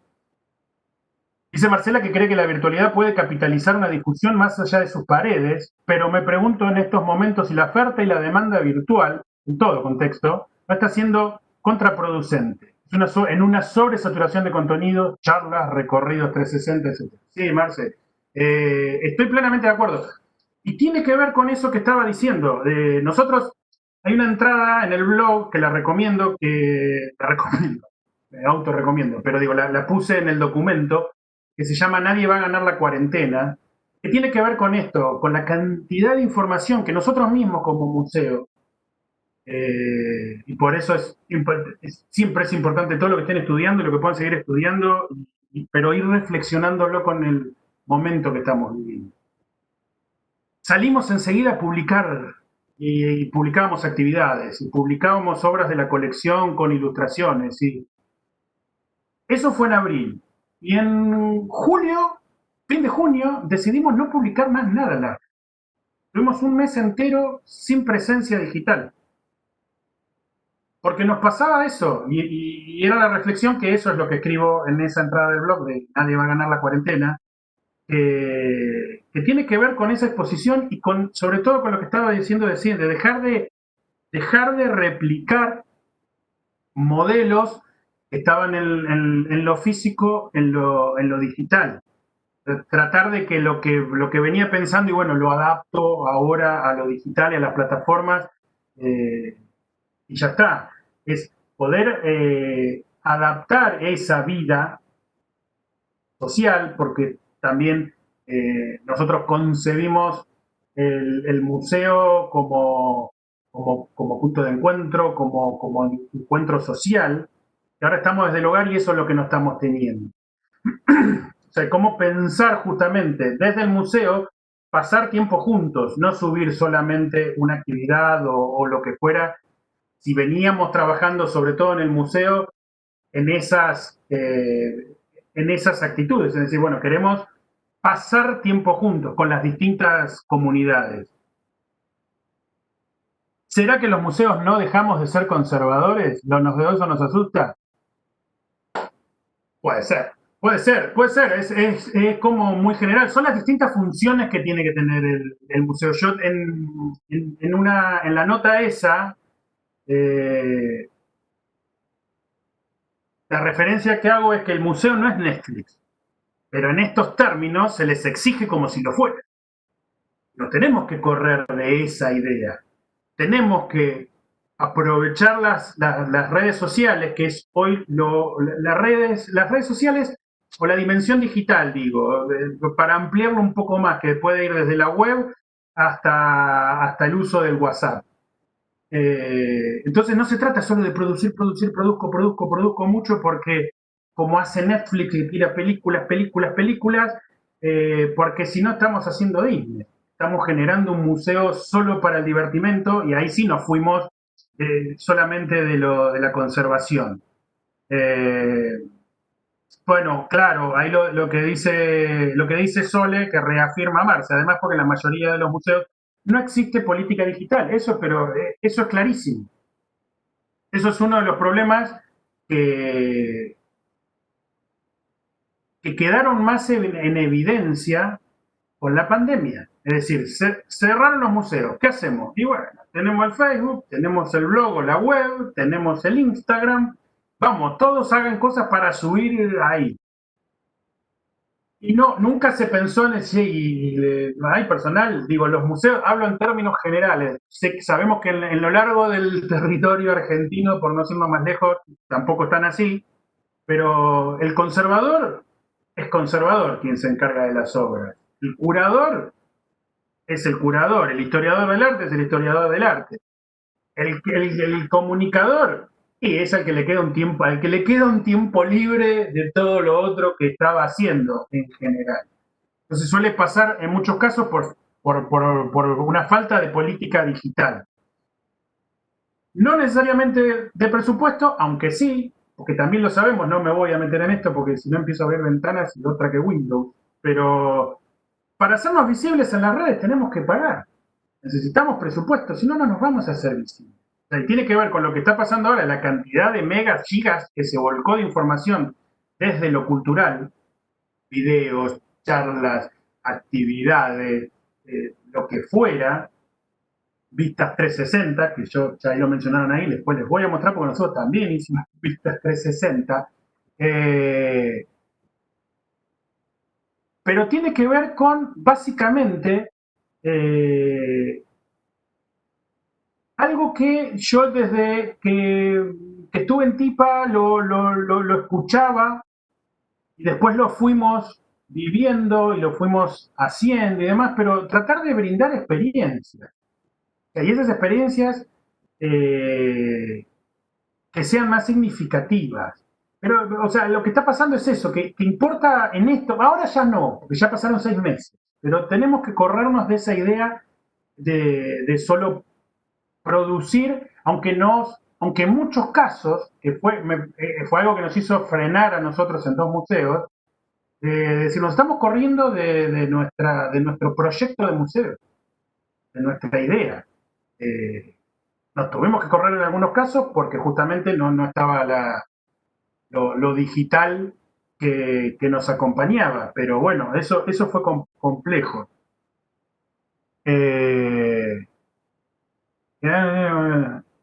Dice Marcela que cree que la virtualidad puede capitalizar una discusión más allá de sus paredes, pero me pregunto en estos momentos si la oferta y la demanda virtual, en todo contexto, no está siendo contraproducente. En una sobresaturación de contenido, charlas, recorridos 360, etc. Sí, Marce, estoy plenamente de acuerdo. Y tiene que ver con eso que estaba diciendo. Nosotros, hay una entrada en el blog que la recomiendo, me autorrecomiendo, pero digo, la puse en el documento, que se llama Nadie va a ganar la cuarentena, que tiene que ver con esto, con la cantidad de información que nosotros mismos como museo, y por eso siempre es importante todo lo que estén estudiando y lo que puedan seguir estudiando, pero ir reflexionándolo con el momento que estamos viviendo. Salimos enseguida a publicar, y publicábamos actividades, y publicábamos obras de la colección con ilustraciones, y eso fue en abril. Y en julio, fin de junio, decidimos no publicar más nada. Tuvimos un mes entero sin presencia digital. Porque nos pasaba eso, y era la reflexión que eso es lo que escribo en esa entrada del blog de Nadie va a ganar la cuarentena, que tiene que ver con esa exposición y sobre todo con lo que estaba diciendo de dejar de replicar modelos que estaban en lo físico, en lo digital. tratar de que lo que venía pensando, y bueno, lo adapto ahora a lo digital y a las plataformas, y ya está. Es poder adaptar esa vida social, porque también nosotros concebimos el museo como punto de encuentro, como encuentro social, y ahora estamos desde el hogar y eso es lo que no estamos teniendo. O sea, cómo pensar justamente desde el museo, pasar tiempo juntos, no subir solamente una actividad o lo que fuera. Si veníamos trabajando sobre todo en el museo, en esas actitudes, es decir, bueno, queremos pasar tiempo juntos con las distintas comunidades. ¿Será que los museos no dejamos de ser conservadores? ¿Eso nos asusta? Puede ser, puede ser, puede ser. Es como muy general. Son las distintas funciones que tiene que tener el museo. Yo en la nota esa, eh, la referencia que hago es que el museo no es Netflix, pero en estos términos se les exige como si lo fuera. No tenemos que correr de esa idea. Tenemos que aprovechar las redes sociales, que es hoy las redes sociales o la dimensión digital, digo, para ampliarlo un poco más, que puede ir desde la web hasta el uso del WhatsApp. Entonces no se trata solo de produzco mucho, porque como hace Netflix y tira películas, porque si no estamos haciendo Disney. Estamos generando un museo solo para el divertimento y ahí sí nos fuimos solamente de la conservación. Eh, bueno, claro, ahí lo que dice Sole, que reafirma Marce, además porque en la mayoría de los museos no existe política digital, pero eso es clarísimo. Eso es uno de los problemas que, que quedaron más en evidencia con la pandemia. Es decir, cerraron los museos. ¿Qué hacemos? Y bueno, tenemos el Facebook, tenemos el blog, la web, tenemos el Instagram. Vamos, todos hagan cosas para subir ahí. Y no, nunca se pensó en ese, hay personal, digo, los museos, hablo en términos generales. Sabemos que en lo largo del territorio argentino, por no irnos más lejos, tampoco están así, pero el conservador es conservador quien se encarga de las obras. El curador es el curador, el historiador del arte es el historiador del arte. El comunicador y es al que le queda un tiempo, al que le queda un tiempo libre de todo lo otro que estaba haciendo en general. Entonces suele pasar en muchos casos por una falta de política digital. No necesariamente de presupuesto, aunque sí, porque también lo sabemos, no me voy a meter en esto porque si no empiezo a ver ventanas y otra que Windows, pero para hacernos visibles en las redes tenemos que pagar. Necesitamos presupuesto, si no, no nos vamos a hacer visibles. O sea, y tiene que ver con lo que está pasando ahora, la cantidad de megas, gigas que se volcó de información desde lo cultural, videos, charlas, actividades, lo que fuera, Vistas 360, que ya ahí lo mencionaron ahí, después les voy a mostrar porque nosotros también hicimos Vistas 360, pero tiene que ver con, básicamente, algo que yo desde que estuve en TIPA lo escuchaba y después lo fuimos viviendo y lo fuimos haciendo y demás, pero tratar de brindar experiencias. Y esas experiencias que sean más significativas. Pero, o sea, lo que está pasando es eso, que importa en esto, ahora ya no, porque ya pasaron 6 meses, pero tenemos que corrernos de esa idea de solo producir, aunque en muchos casos, que fue algo que nos hizo frenar a nosotros en 2 museos, si nos estamos corriendo de nuestro proyecto de museo, de nuestra idea. Nos tuvimos que correr en algunos casos porque justamente no estaba lo digital que nos acompañaba, pero bueno, eso fue complejo.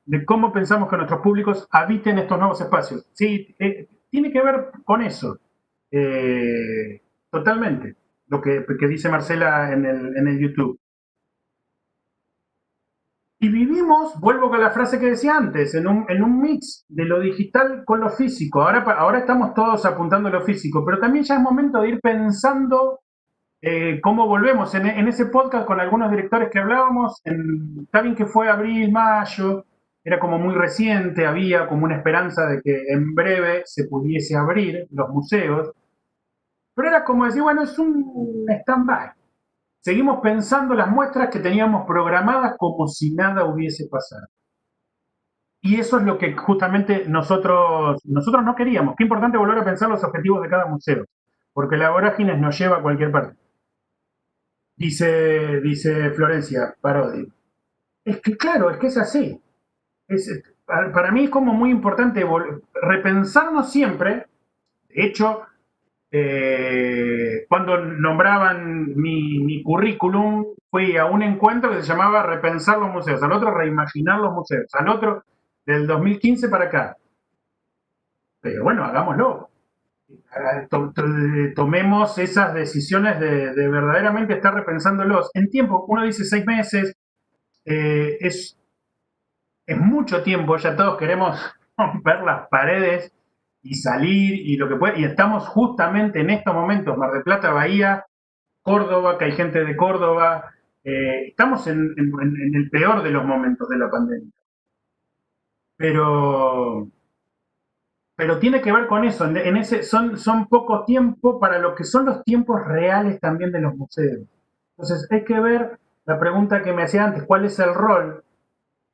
De cómo pensamos que nuestros públicos habiten estos nuevos espacios. Sí, tiene que ver con eso, totalmente. lo que dice Marcela en el YouTube. Y vivimos, vuelvo con la frase que decía antes, en un mix de lo digital con lo físico. Ahora estamos todos apuntando a lo físico, pero también ya es momento de ir pensando cómo volvemos. En ese podcast con algunos directores que hablábamos, está bien que fue abril, mayo, era como muy reciente, había como una esperanza de que en breve se pudiese abrir los museos, pero era como decir, bueno, es un stand-by. Seguimos pensando las muestras que teníamos programadas como si nada hubiese pasado. Y eso es lo que justamente nosotros no queríamos. Qué importante volver a pensar los objetivos de cada museo, porque la vorágine nos lleva a cualquier parte. Dice Florencia Parodi. Es que claro, es que es así. Para mí es como muy importante repensarnos siempre. De hecho, cuando nombraban mi currículum, fui a un encuentro que se llamaba Repensar los museos, al otro Reimaginar los museos, al otro del 2015 para acá. Pero bueno, hagámoslo. Tomemos esas decisiones de verdaderamente estar repensándolos. En tiempo, uno dice 6 meses, es mucho tiempo, ya todos queremos romper las paredes y salir y lo que puede, y estamos justamente en estos momentos, Mar del Plata, Bahía, Córdoba, que hay gente de Córdoba, estamos en el peor de los momentos de la pandemia. Pero tiene que ver con eso, son poco tiempo para lo que son los tiempos reales también de los museos. Entonces hay que ver la pregunta que me hacía antes, ¿cuál es el rol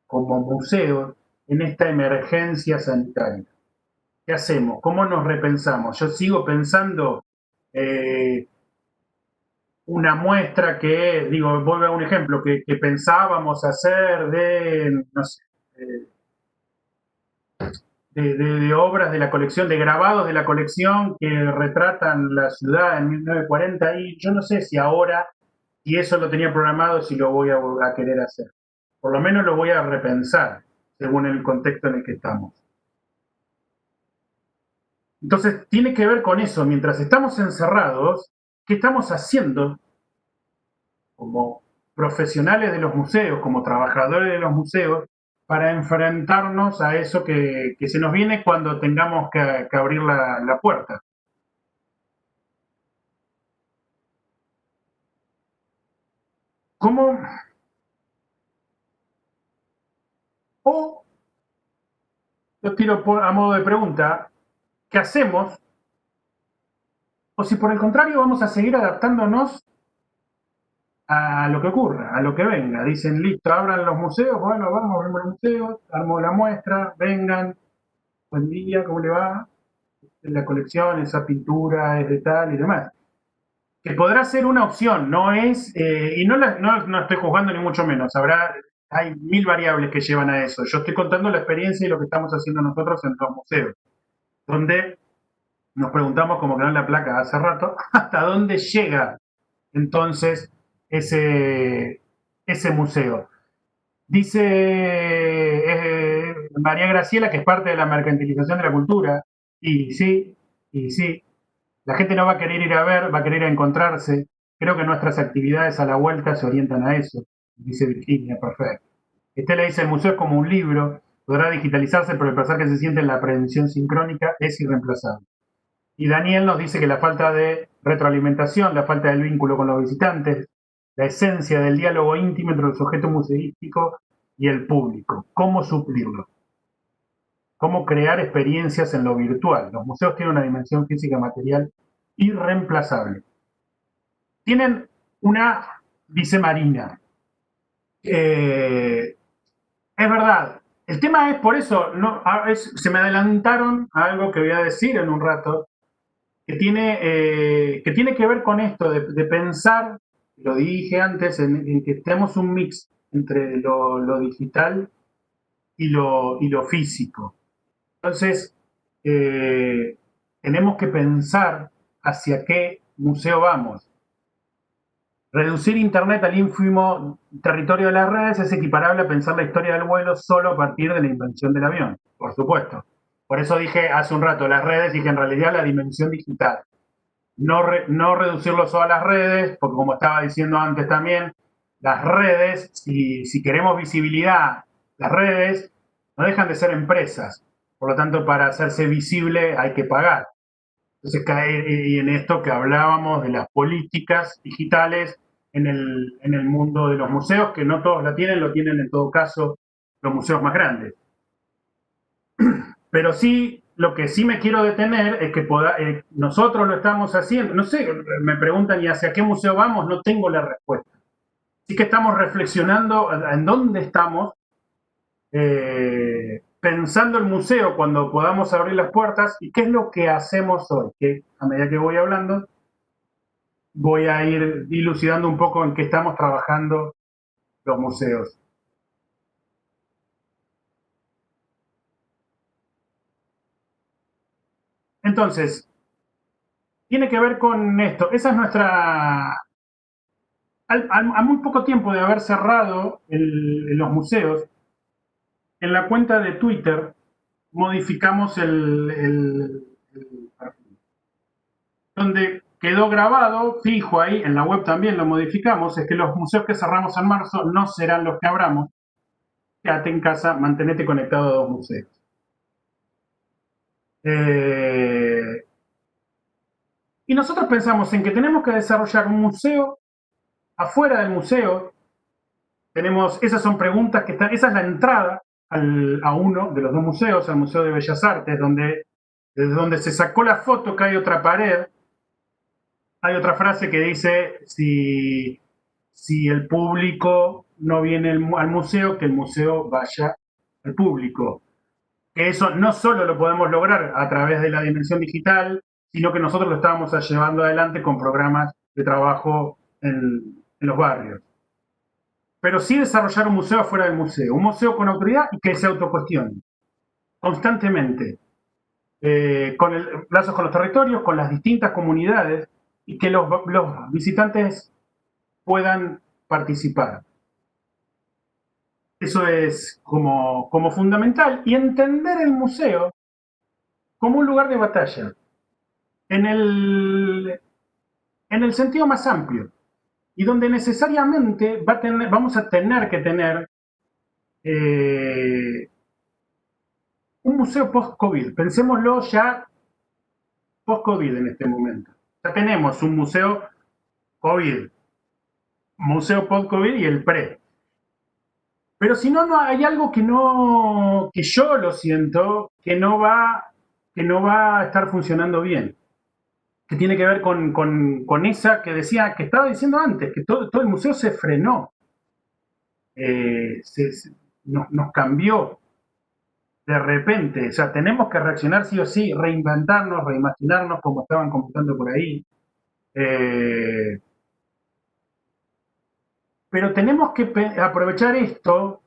como museo en esta emergencia sanitaria? ¿Qué hacemos? ¿Cómo nos repensamos? Yo sigo pensando una muestra que, digo, vuelvo a un ejemplo, que pensábamos hacer no sé, de obras de la colección, de grabados de la colección que retratan la ciudad en 1940, y yo no sé si ahora, si eso lo tenía programado, si lo voy a querer hacer. Por lo menos lo voy a repensar, según el contexto en el que estamos. Entonces, tiene que ver con eso. Mientras estamos encerrados, ¿qué estamos haciendo como profesionales de los museos, como trabajadores de los museos, para enfrentarnos a eso que se nos viene cuando tengamos que abrir la puerta? ¿Cómo? O, yo tiro a modo de pregunta, ¿qué hacemos? O si por el contrario vamos a seguir adaptándonos a lo que ocurra, a lo que venga. Dicen, listo, abran los museos, bueno, vamos, abrimos los museos, armo la muestra, vengan, buen día, ¿cómo le va? La colección, esa pintura es de tal y demás. Que podrá ser una opción, no es, y no estoy juzgando ni mucho menos, hay 1000 variables que llevan a eso. Yo estoy contando la experiencia y lo que estamos haciendo nosotros en los museos, donde nos preguntamos, como quedó en la placa hace rato, hasta dónde llega entonces ese museo. Dice María Graciela que es parte de la mercantilización de la cultura, y sí, la gente no va a querer ir a ver, va a querer encontrarse. Creo que nuestras actividades a la vuelta se orientan a eso, dice Virginia, perfecto. Estela dice, el museo es como un libro, podrá digitalizarse, pero el placer que se siente en la aprehensión sincrónica es irreemplazable. Y Daniel nos dice que la falta de retroalimentación, la falta del vínculo con los visitantes, la esencia del diálogo íntimo entre el sujeto museístico y el público. ¿Cómo suplirlo? ¿Cómo crear experiencias en lo virtual? Los museos tienen una dimensión física material irreemplazable. Tienen dice Marina, es verdad, el tema es por eso, se me adelantaron a algo que voy a decir en un rato, que tiene que ver con esto de pensar, lo dije antes, en que tenemos un mix entre lo digital y lo físico. Entonces, tenemos que pensar hacia qué museo vamos. Reducir Internet al ínfimo territorio de las redes es equiparable a pensar la historia del vuelo solo a partir de la invención del avión, por supuesto. Por eso dije hace un rato las redes y que en realidad la dimensión digital. no reducirlo solo a las redes, porque como estaba diciendo antes también, las redes, si queremos visibilidad, las redes no dejan de ser empresas. Por lo tanto, para hacerse visible hay que pagar. Entonces cae en esto que hablábamos de las políticas digitales en el mundo de los museos, que no todos la tienen, lo tienen en todo caso los museos más grandes. Pero sí, lo que sí me quiero detener es que nosotros lo estamos haciendo. No sé, me preguntan, ¿y hacia qué museo vamos? No tengo la respuesta. Sí que estamos reflexionando en dónde estamos, pensando el museo cuando podamos abrir las puertas y qué es lo que hacemos hoy. Que a medida que voy hablando, voy a ir dilucidando un poco en qué estamos trabajando los museos. Entonces, tiene que ver con esto. Esa es nuestra... a muy poco tiempo de haber cerrado los museos, en la cuenta de Twitter modificamos el perfil. Donde quedó grabado, fijo ahí, en la web también lo modificamos, es que los museos que cerramos en marzo no serán los que abramos. Quédate en casa, mantenete conectado a 2 museos. Y nosotros pensamos en que tenemos que desarrollar un museo afuera del museo. Esas son preguntas que están, esa es la entrada a uno de los 2 museos, al Museo de Bellas Artes, desde donde se sacó la foto que hay otra pared. Hay otra frase que dice, si el público no viene al museo, que el museo vaya al público. Que eso no solo lo podemos lograr a través de la dimensión digital, sino que nosotros lo estábamos llevando adelante con programas de trabajo en los barrios. Pero sí desarrollar un museo afuera del museo, un museo con autoridad y que se autocuestione constantemente, con lazos con los territorios, con las distintas comunidades y que los visitantes puedan participar. Eso es como fundamental. Y entender el museo como un lugar de batalla, en el sentido más amplio, y donde necesariamente vamos a tener que tener un museo post-COVID. Pensémoslo ya post-COVID en este momento. Ya tenemos un museo COVID, museo post-COVID y el pre. Pero si no, no hay algo que yo lo siento, que no va a estar funcionando bien. Que tiene que ver con esa que decía, que estaba diciendo antes, que todo el museo se frenó. Nos cambió de repente. O sea, tenemos que reaccionar sí o sí, reinventarnos, reimaginarnos, como estaban comentando por ahí. Pero tenemos que aprovechar esto.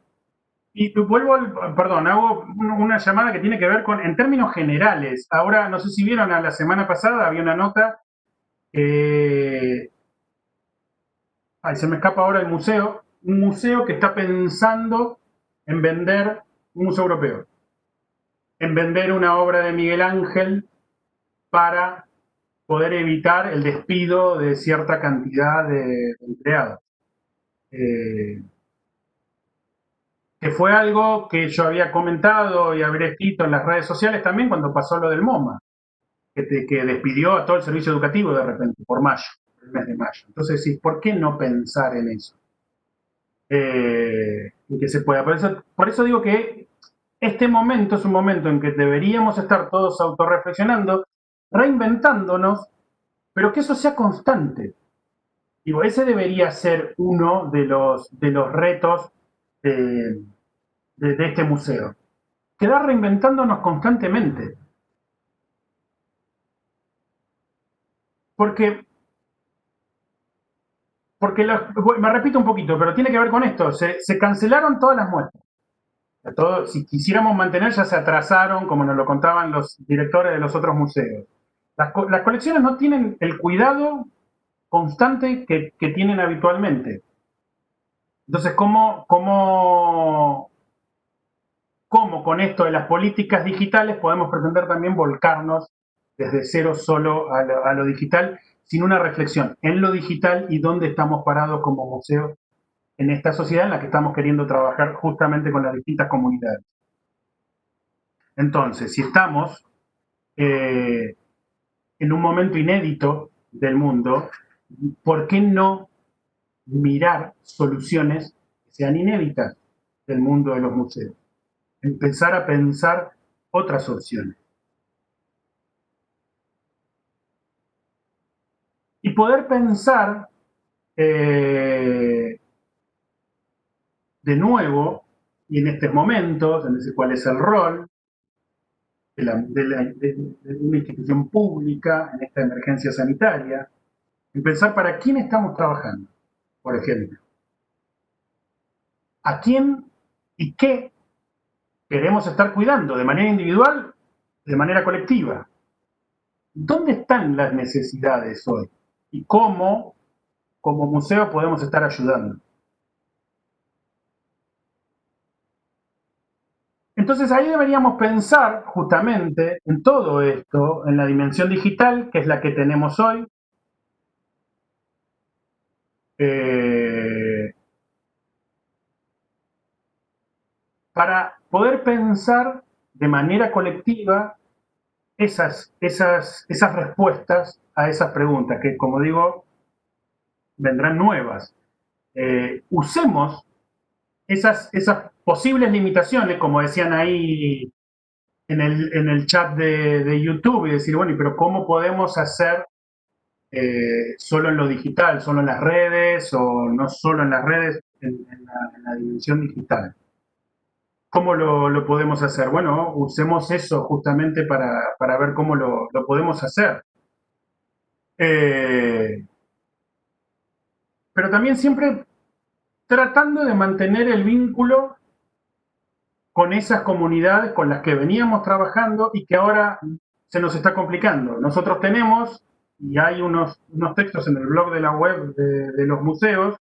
Y perdón, hago una llamada que tiene que ver en términos generales. Ahora, no sé si vieron, a la semana pasada había una nota, se me escapa ahora el museo, un museo que está pensando en vender, un museo europeo, en vender una obra de Miguel Ángel para poder evitar el despido de cierta cantidad de empleados. Que fue algo que yo había comentado y habría escrito en las redes sociales también cuando pasó lo del MoMA, que despidió a todo el servicio educativo de repente, por mayo, el mes de mayo. Entonces, sí, ¿por qué no pensar en eso? Y que se pueda. Por eso digo que este momento es un momento en que deberíamos estar todos autorreflexionando, reinventándonos, pero que eso sea constante. Digo, ese debería ser uno de los retos de este museo. Quedar reinventándonos constantemente. Porque me repito un poquito, pero tiene que ver con esto. Se cancelaron todas las muestras. Si quisiéramos mantener, ya se atrasaron, como nos lo contaban los directores de los otros museos. Las colecciones no tienen el cuidado constante que tienen habitualmente. Entonces, ¿cómo con esto de las políticas digitales podemos pretender también volcarnos desde cero solo a lo digital, sin una reflexión en lo digital y dónde estamos parados como museo en esta sociedad en la que estamos queriendo trabajar justamente con las distintas comunidades. Entonces, si estamos en un momento inédito del mundo, ¿por qué no mirar soluciones que sean inéditas del mundo de los museos? Empezar a pensar otras opciones. Y poder pensar de nuevo, y en estos momentos, en ese cuál es el rol de una institución pública en esta emergencia sanitaria, en pensar para quién estamos trabajando, por ejemplo. ¿A quién y qué queremos estar cuidando de manera individual, de manera colectiva? ¿Dónde están las necesidades hoy? ¿Y cómo, como museo, podemos estar ayudando? Entonces ahí deberíamos pensar justamente en todo esto, en la dimensión digital, que es la que tenemos hoy, para poder pensar de manera colectiva esas respuestas a esas preguntas, que como digo, vendrán nuevas. Usemos esas posibles limitaciones, como decían ahí en el chat de YouTube, y decir, bueno, pero ¿cómo podemos hacer solo en lo digital, solo en las redes, o no solo en las redes, en la dimensión digital? ¿Cómo lo podemos hacer? Bueno, usemos eso justamente para ver cómo lo podemos hacer. Pero también siempre tratando de mantener el vínculo con esas comunidades con las que veníamos trabajando y que ahora se nos está complicando. Nosotros tenemos, y hay unos textos en el blog de la web de los museos,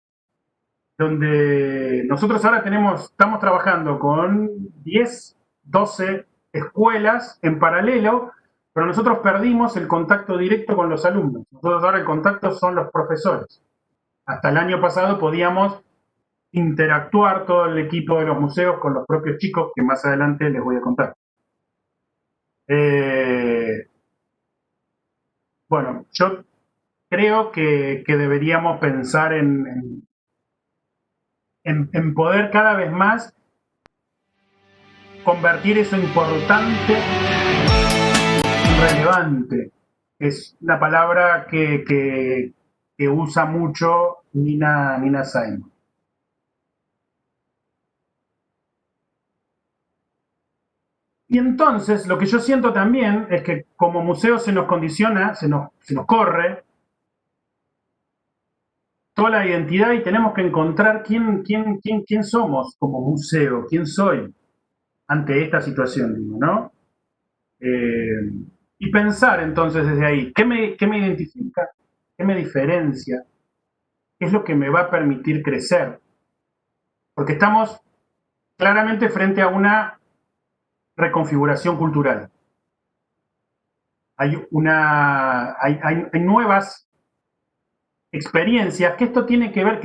donde nosotros ahora estamos trabajando con 10, 12 escuelas en paralelo, pero nosotros perdimos el contacto directo con los alumnos. Nosotros ahora el contacto son los profesores. Hasta el año pasado podíamos interactuar todo el equipo de los museos con los propios chicos, que más adelante les voy a contar. Bueno, yo creo que deberíamos pensar en poder cada vez más convertir eso importante en relevante. Es la palabra que usa mucho Nina Simon. Y entonces lo que yo siento también es que como museo se nos condiciona, se nos corre toda la identidad y tenemos que encontrar quién somos como museo, quién soy ante esta situación, digo, ¿no? Y pensar entonces desde ahí, ¿qué me identifica? ¿Qué me diferencia? ¿Qué es lo que me va a permitir crecer? Porque estamos claramente frente a una reconfiguración cultural. Hay nuevas experiencias, que esto tiene que ver,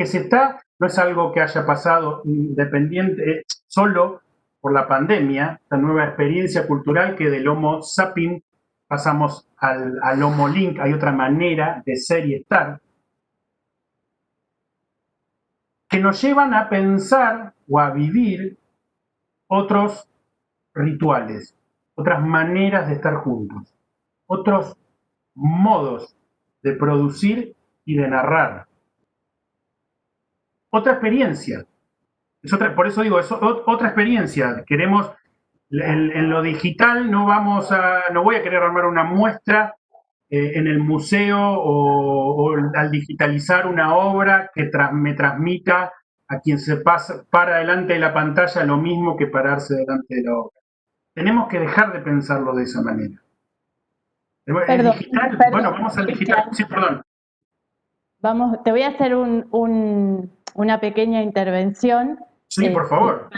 no es algo que haya pasado independiente, solo por la pandemia, la nueva experiencia cultural que del Homo sapiens pasamos al Homo link, hay otra manera de ser y estar, que nos llevan a pensar o a vivir otros rituales, otras maneras de estar juntos, otros modos de producir y de narrar. Otra experiencia. Por eso digo, es otra experiencia. Queremos, en lo digital no voy a querer armar una muestra en el museo o al digitalizar una obra que me transmita a quien se para delante de la pantalla lo mismo que pararse delante de la obra. Tenemos que dejar de pensarlo de esa manera. Perdón, bueno, vamos al digital. Sí, perdón. Te voy a hacer una pequeña intervención. Sí, por favor.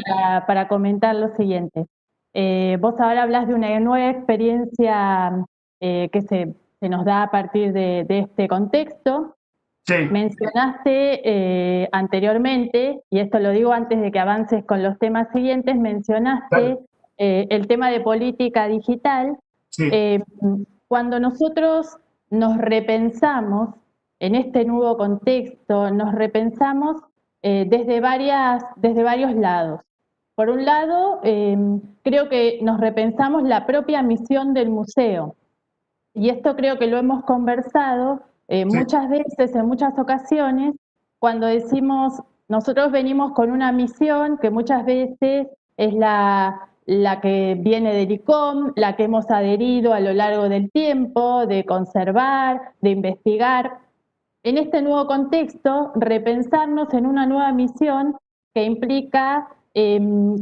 Para comentar lo siguiente. Vos ahora hablas de una nueva experiencia que se nos da a partir de este contexto. Sí. Mencionaste anteriormente, y esto lo digo antes de que avances con los temas siguientes, mencionaste el tema de política digital. Sí. Cuando nosotros nos repensamos en este nuevo contexto, nos repensamos desde varios lados. Por un lado, creo que nos repensamos la propia misión del museo, y esto creo que lo hemos conversado muchas veces, en muchas ocasiones, cuando decimos, nosotros venimos con una misión que muchas veces es la que viene del ICOM, la que hemos adherido a lo largo del tiempo, de conservar, de investigar. En este nuevo contexto, repensarnos en una nueva misión que implica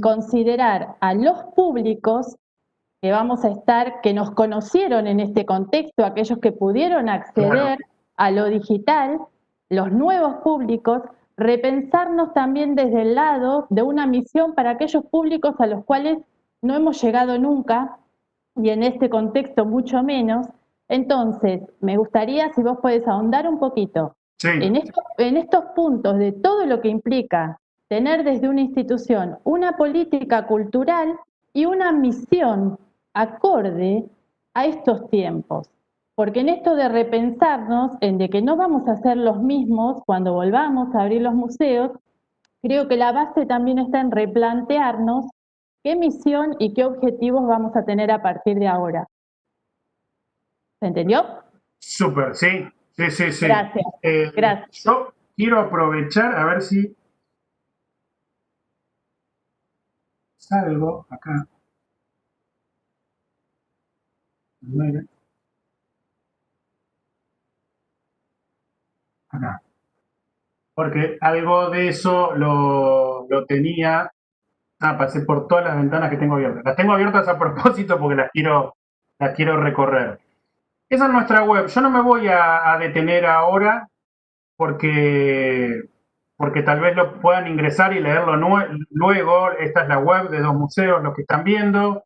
considerar a los públicos que vamos a estar, que nos conocieron en este contexto, aquellos que pudieron acceder a lo digital, los nuevos públicos, repensarnos también desde el lado de una misión para aquellos públicos a los cuales no hemos llegado nunca, y en este contexto mucho menos. Entonces, me gustaría, si vos podés ahondar un poquito en estos puntos de todo lo que implica tener desde una institución una política cultural y una misión acorde a estos tiempos. Porque en esto de repensarnos, en de que no vamos a ser los mismos cuando volvamos a abrir los museos, creo que la base también está en replantearnos qué misión y qué objetivos vamos a tener a partir de ahora. ¿Se entendió? Súper, sí. Sí. Gracias. Gracias. Yo quiero aprovechar, a ver si salgo acá. Acá. Porque algo de eso lo tenía. Pasé por todas las ventanas que tengo abiertas. Las tengo abiertas a propósito porque las quiero recorrer. Esa es nuestra web. Yo no me voy a detener ahora porque tal vez lo puedan ingresar y leerlo luego. Esta es la web de Dos Museos, los que están viendo,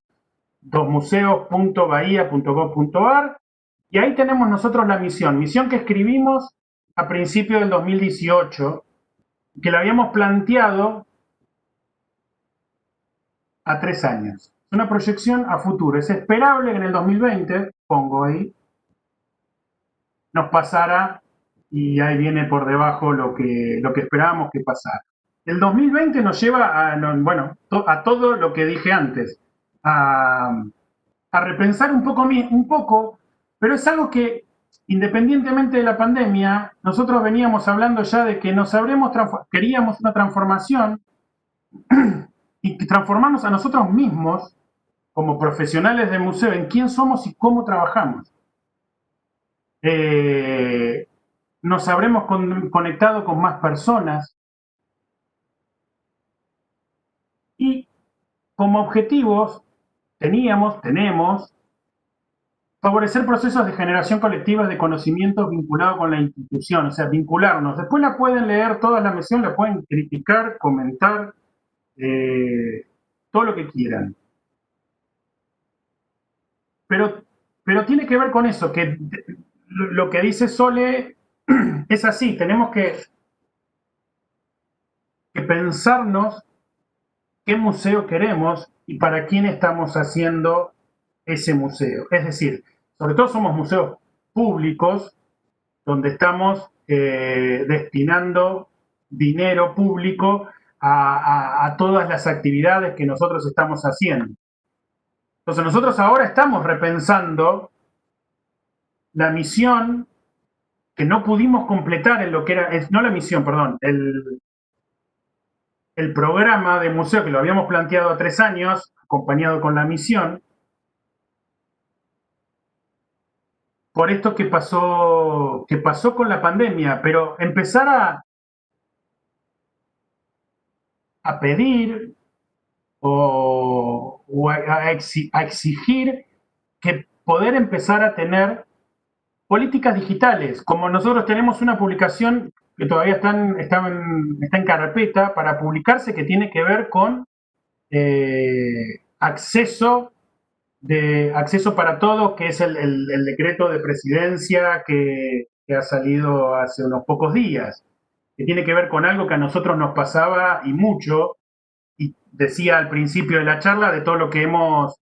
dosmuseos.bahia.gov.ar, y ahí tenemos nosotros la misión que escribimos a principios del 2018, que la habíamos planteado a 3 años. Es una proyección a futuro. Es esperable que en el 2020, pongo ahí, nos pasara, y ahí viene por debajo lo que esperábamos que pasara. El 2020 nos lleva a todo lo que dije antes, a repensar un poco, pero es algo que, independientemente de la pandemia, nosotros veníamos hablando ya de que queríamos una transformación y transformarnos a nosotros mismos como profesionales de museo en quién somos y cómo trabajamos. Nos habremos conectado con más personas y como objetivos tenemos favorecer procesos de generación colectiva de conocimientos vinculados con la institución, o sea, vincularnos. Después la pueden leer toda la misión, la pueden criticar, comentar, todo lo que quieran. Pero tiene que ver con eso, que lo que dice Sole es así, tenemos que pensarnos qué museo queremos y para quién estamos haciendo ese museo. Es decir, sobre todo somos museos públicos donde estamos destinando dinero público a todas las actividades que nosotros estamos haciendo. Entonces nosotros ahora estamos repensando la misión que no pudimos completar en lo que era, no la misión, perdón, el programa de museo que lo habíamos planteado a 3 años, acompañado con la misión, por esto que pasó con la pandemia, pero empezar a pedir o a exigir que poder empezar a tener políticas digitales, como nosotros tenemos una publicación que todavía está en carpeta para publicarse, que tiene que ver con acceso de acceso para todos, que es el decreto de presidencia que ha salido hace unos pocos días, que tiene que ver con algo que a nosotros nos pasaba y mucho, y decía al principio de la charla de todo lo que hemos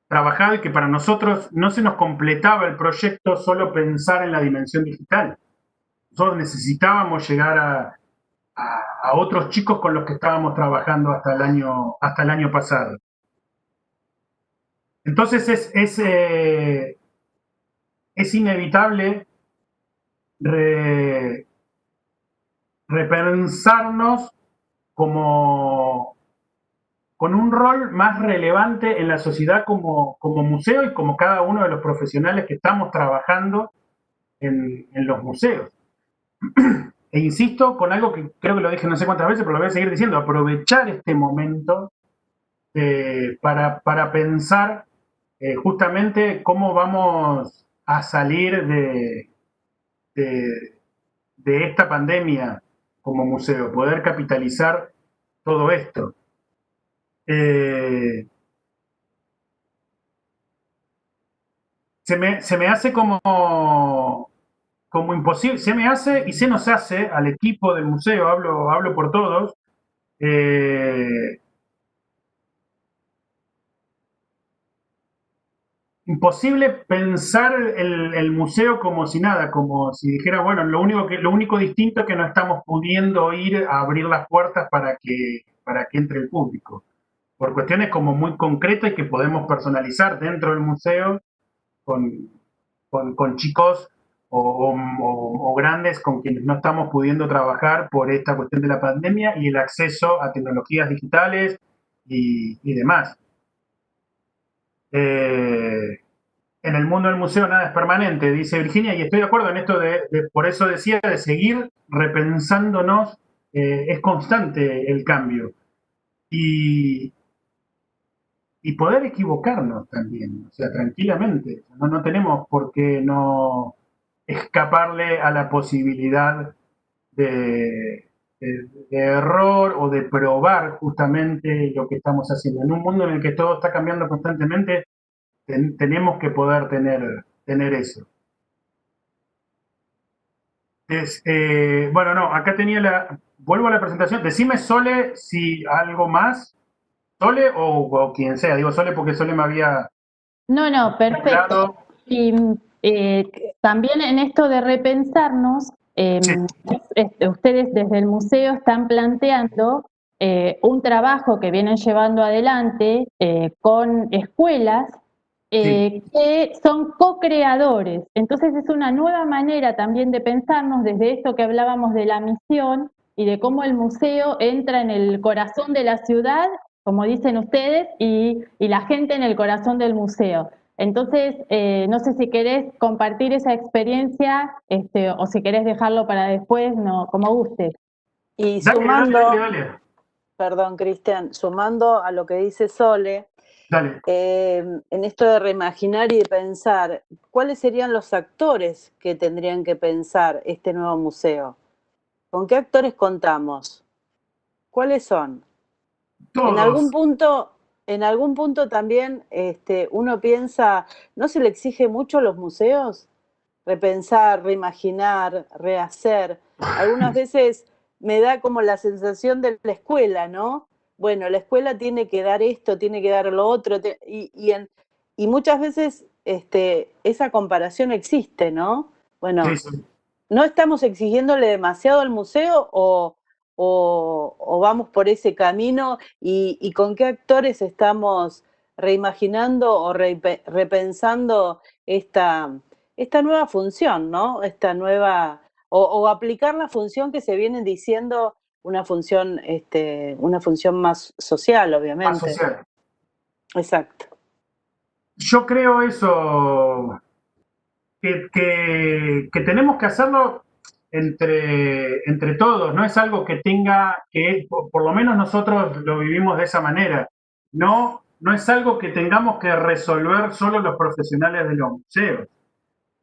trabajado y que para nosotros no se nos completaba el proyecto solo pensar en la dimensión digital. Nosotros necesitábamos llegar a otros chicos con los que estábamos trabajando hasta el año pasado. Entonces es inevitable repensarnos como con un rol más relevante en la sociedad como museo y como cada uno de los profesionales que estamos trabajando en los museos. E insisto con algo que creo que lo dije no sé cuántas veces, pero lo voy a seguir diciendo, aprovechar este momento para pensar justamente cómo vamos a salir de esta pandemia como museo, poder capitalizar todo esto. Se me hace como imposible, se me hace y se nos hace al equipo del museo, hablo por todos, imposible pensar el museo como si nada, como si dijera, bueno, lo único distinto es que no estamos pudiendo ir a abrir las puertas para que entre el público, por cuestiones como muy concretas y que podemos personalizar dentro del museo con chicos o grandes con quienes no estamos pudiendo trabajar por esta cuestión de la pandemia y el acceso a tecnologías digitales y demás. En el mundo del museo nada es permanente, dice Virginia, y estoy de acuerdo en esto por eso decía, de seguir repensándonos, es constante el cambio. Y poder equivocarnos también, o sea, tranquilamente. No tenemos por qué no escaparle a la posibilidad de error o de probar justamente lo que estamos haciendo. En un mundo en el que todo está cambiando constantemente, tenemos que poder tener eso. Bueno, no, acá tenía vuelvo a la presentación. Decime, Sole, si algo más. Sole o quien sea, digo Sole porque Sole me había... No, perfecto. Y también en esto de repensarnos, Sí. ustedes desde el museo están planteando un trabajo que vienen llevando adelante con escuelas que son co-creadores. Entonces es una nueva manera también de pensarnos desde esto que hablábamos de la misión y de cómo el museo entra en el corazón de la ciudad, como dicen ustedes, y la gente en el corazón del museo. Entonces, no sé si querés compartir esa experiencia o si querés dejarlo para después, no, como guste. Y sumando, dale. Perdón, Cristian, sumando a lo que dice Sole, en esto de reimaginar y de pensar, ¿cuáles serían los actores que tendrían que pensar este nuevo museo? ¿Con qué actores contamos? ¿Cuáles son? Todos. En algún punto también uno piensa, ¿no se le exige mucho a los museos? Repensar, reimaginar, rehacer. Algunas veces me da como la sensación de la escuela, ¿no? Bueno, la escuela tiene que dar esto, tiene que dar lo otro, y muchas veces esa comparación existe, ¿no? Bueno, sí. ¿no estamos exigiéndole demasiado al museo o vamos por ese camino y con qué actores estamos reimaginando o repensando esta nueva función, ¿no? Esta nueva, o aplicar la función que se viene diciendo, una función más social, obviamente. Más social. Exacto. Yo creo eso, que tenemos que hacerlo entre todos, no es algo que por lo menos nosotros lo vivimos de esa manera, no es algo que tengamos que resolver solo los profesionales de los museos,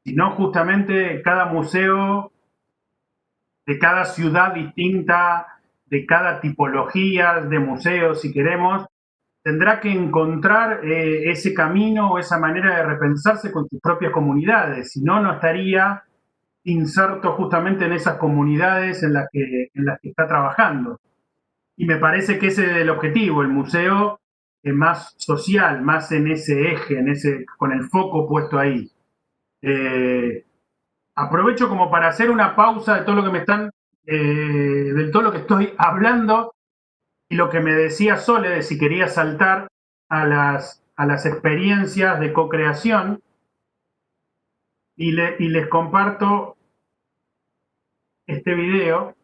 sino justamente cada museo de cada ciudad distinta, de cada tipología de museos, si queremos, tendrá que encontrar ese camino o esa manera de repensarse con sus propias comunidades, si no, no estaría inserto justamente en esas comunidades en las que está trabajando. Y me parece que ese es el objetivo, el museo más social, más en ese eje, con el foco puesto ahí. Aprovecho como para hacer una pausa de todo lo que de todo lo que estoy hablando y lo que me decía Sole de si quería saltar a las experiencias de co-creación y les comparto este video.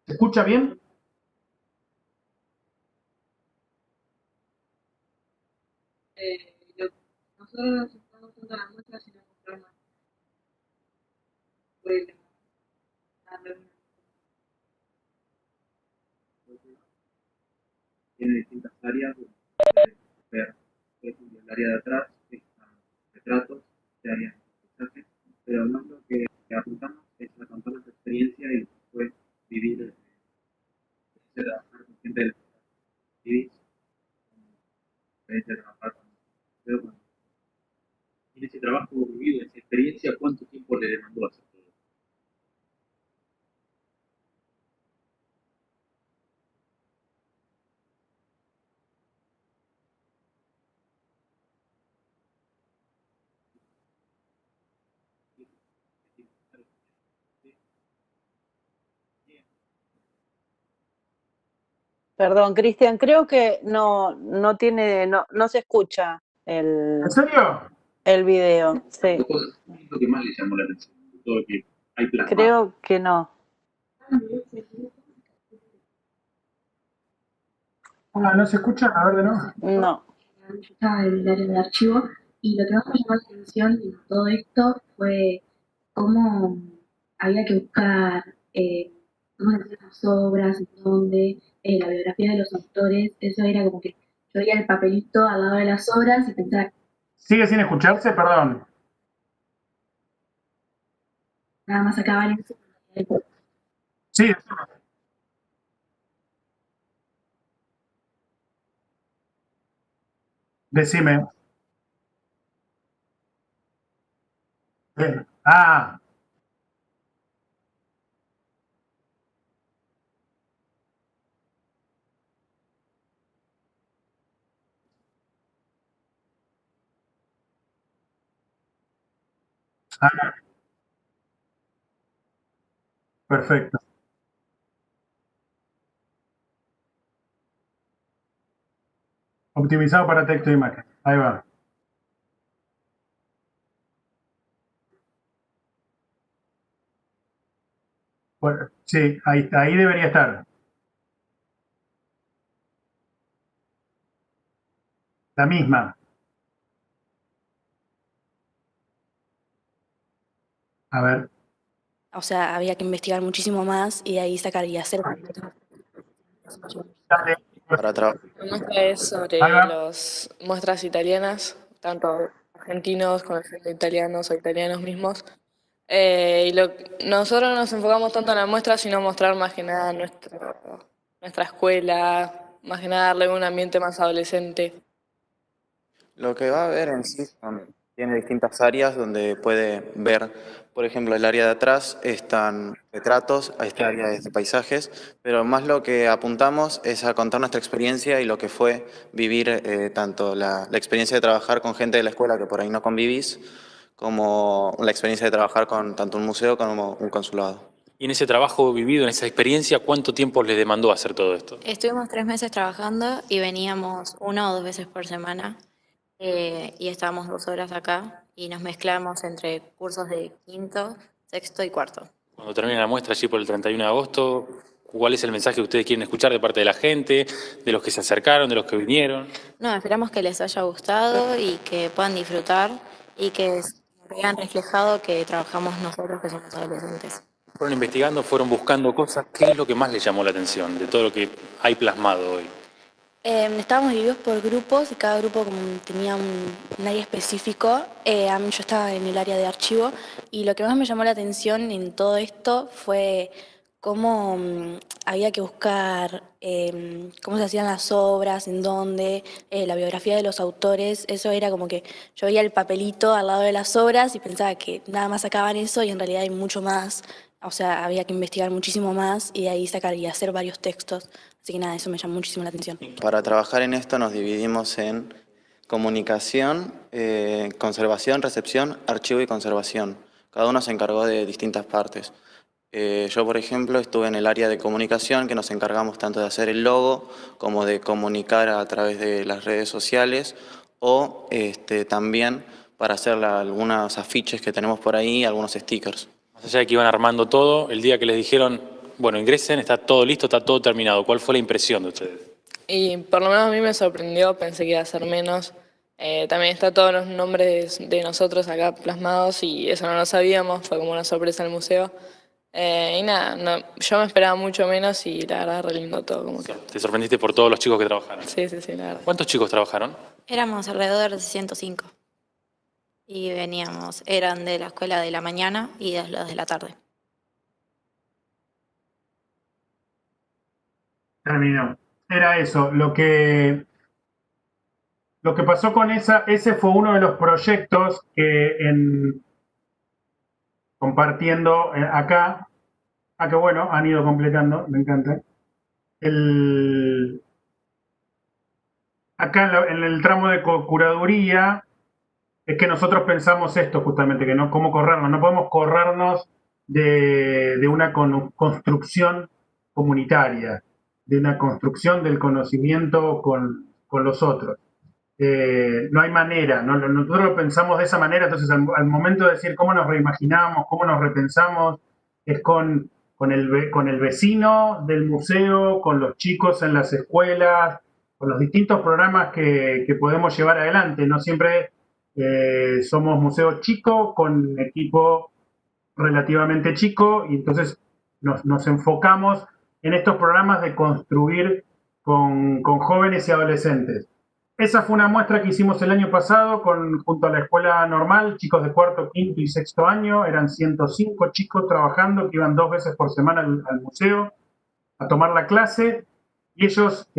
¿Se escucha bien? Nosotros nos estamos dando las muestras y nos mostramos tiene distintas áreas donde puede ver, por ejemplo, el área de atrás están retratos de áreas de paisaje, pero no lo que apuntamos es a contar nuestra experiencia y después vivir, trabajar con gente de la vivir, trabajar con en ese trabajo vivido, esa experiencia, ¿cuánto tiempo le demandó hacer todo? Perdón, Cristian, creo que no tiene, no se escucha ¿En serio? el video. Sí, ¿Qué es lo que más le llamó la atención de todo lo que hay plasmado? creo que no. Ah, ¿no se escucha? A ver de nuevo. No. Yo estaba en el área de archivo y lo que más me llamó la atención en todo esto fue cómo había que buscar cómo se hacían las obras, en dónde, la biografía de los autores. Eso era como que yo veía el papelito al lado de las obras y pensaba, ¿Sigue sin escucharse? Perdón. nada más acabar en eso. Sí. Decime. Ah, perfecto. Optimizado para texto e imagen. Ahí va. Bueno, sí, ahí debería estar. La misma. A ver. O sea, había que investigar muchísimo más y de ahí sacar y hacer. Dale. La muestra es sobre las muestras italianas, tanto argentinos con acento italianos o italianos mismos. Nosotros nos enfocamos tanto en la muestra, sino mostrar más que nada nuestra escuela, más que nada darle un ambiente más adolescente. Lo que va a ver en sí tiene distintas áreas donde puede ver, por ejemplo, el área de atrás están retratos, esta área es de paisajes, pero más lo que apuntamos es a contar nuestra experiencia y lo que fue vivir tanto la experiencia de trabajar con gente de la escuela que por ahí no convivís, como la experiencia de trabajar con tanto un museo como un consulado. Y en ese trabajo vivido, en esa experiencia, ¿cuánto tiempo les demandó hacer todo esto? Estuvimos 3 meses trabajando y veníamos 1 o 2 veces por semana y estábamos 2 horas acá y nos mezclamos entre cursos de quinto, sexto y cuarto. Cuando termine la muestra allí por el 31 de agosto, ¿cuál es el mensaje que ustedes quieren escuchar de parte de la gente, de los que se acercaron, de los que vinieron? No, esperamos que les haya gustado y que puedan disfrutar y que vean reflejado que trabajamos nosotros que somos adolescentes. Fueron investigando, fueron buscando cosas. ¿Qué es lo que más les llamó la atención de todo lo que hay plasmado hoy? Estábamos divididos por grupos y cada grupo tenía un área específico. Yo estaba en el área de archivo y lo que más me llamó la atención en todo esto fue cómo había que buscar cómo se hacían las obras, en dónde, la biografía de los autores. Eso era como que yo veía el papelito al lado de las obras y pensaba que nada más sacaban eso y en realidad hay mucho más. O sea, había que investigar muchísimo más y de ahí sacar y hacer varios textos. Así que nada, eso me llamó muchísimo la atención. Para trabajar en esto nos dividimos en comunicación, conservación, recepción, archivo y conservación. Cada uno se encargó de distintas partes. Yo, por ejemplo, estuve en el área de comunicación, que nos encargamos tanto de hacer el logo como de comunicar a través de las redes sociales o también para hacer algunos afiches que tenemos por ahí, algunos stickers. Más allá de que iban armando todo, el día que les dijeron, bueno, ingresen, está todo listo, está todo terminado. ¿Cuál fue la impresión de ustedes? Y por lo menos a mí me sorprendió, pensé que iba a ser menos. También está todos los nombres de nosotros acá plasmados y eso no lo sabíamos, fue como una sorpresa en el museo. Y nada, yo me esperaba mucho menos y la verdad re lindo todo. Como que... ¿Te sorprendiste por todos los chicos que trabajaron? Sí, la verdad. ¿Cuántos chicos trabajaron? Éramos alrededor de 105. Y eran de la escuela de la mañana y de los de la tarde. Terminó. Era eso, lo que pasó con ese fue uno de los proyectos que compartiendo acá, que bueno, han ido completando, me encanta. Acá en el tramo de curaduría es que nosotros pensamos esto justamente, que no cómo corrernos, no podemos corrernos de una construcción comunitaria, de una construcción del conocimiento con los otros. No hay manera, nosotros lo pensamos de esa manera, entonces al momento de decir cómo nos reimaginamos, cómo nos repensamos, es con el vecino del museo, con los chicos en las escuelas, con los distintos programas que podemos llevar adelante. No siempre somos museo chico, con equipo relativamente chico, y entonces nos enfocamos en estos programas de construir con jóvenes y adolescentes. Esa fue una muestra que hicimos el año pasado junto a la escuela normal, chicos de cuarto, quinto y sexto año. Eran 105 chicos trabajando que iban 2 veces por semana al museo a tomar la clase y ellos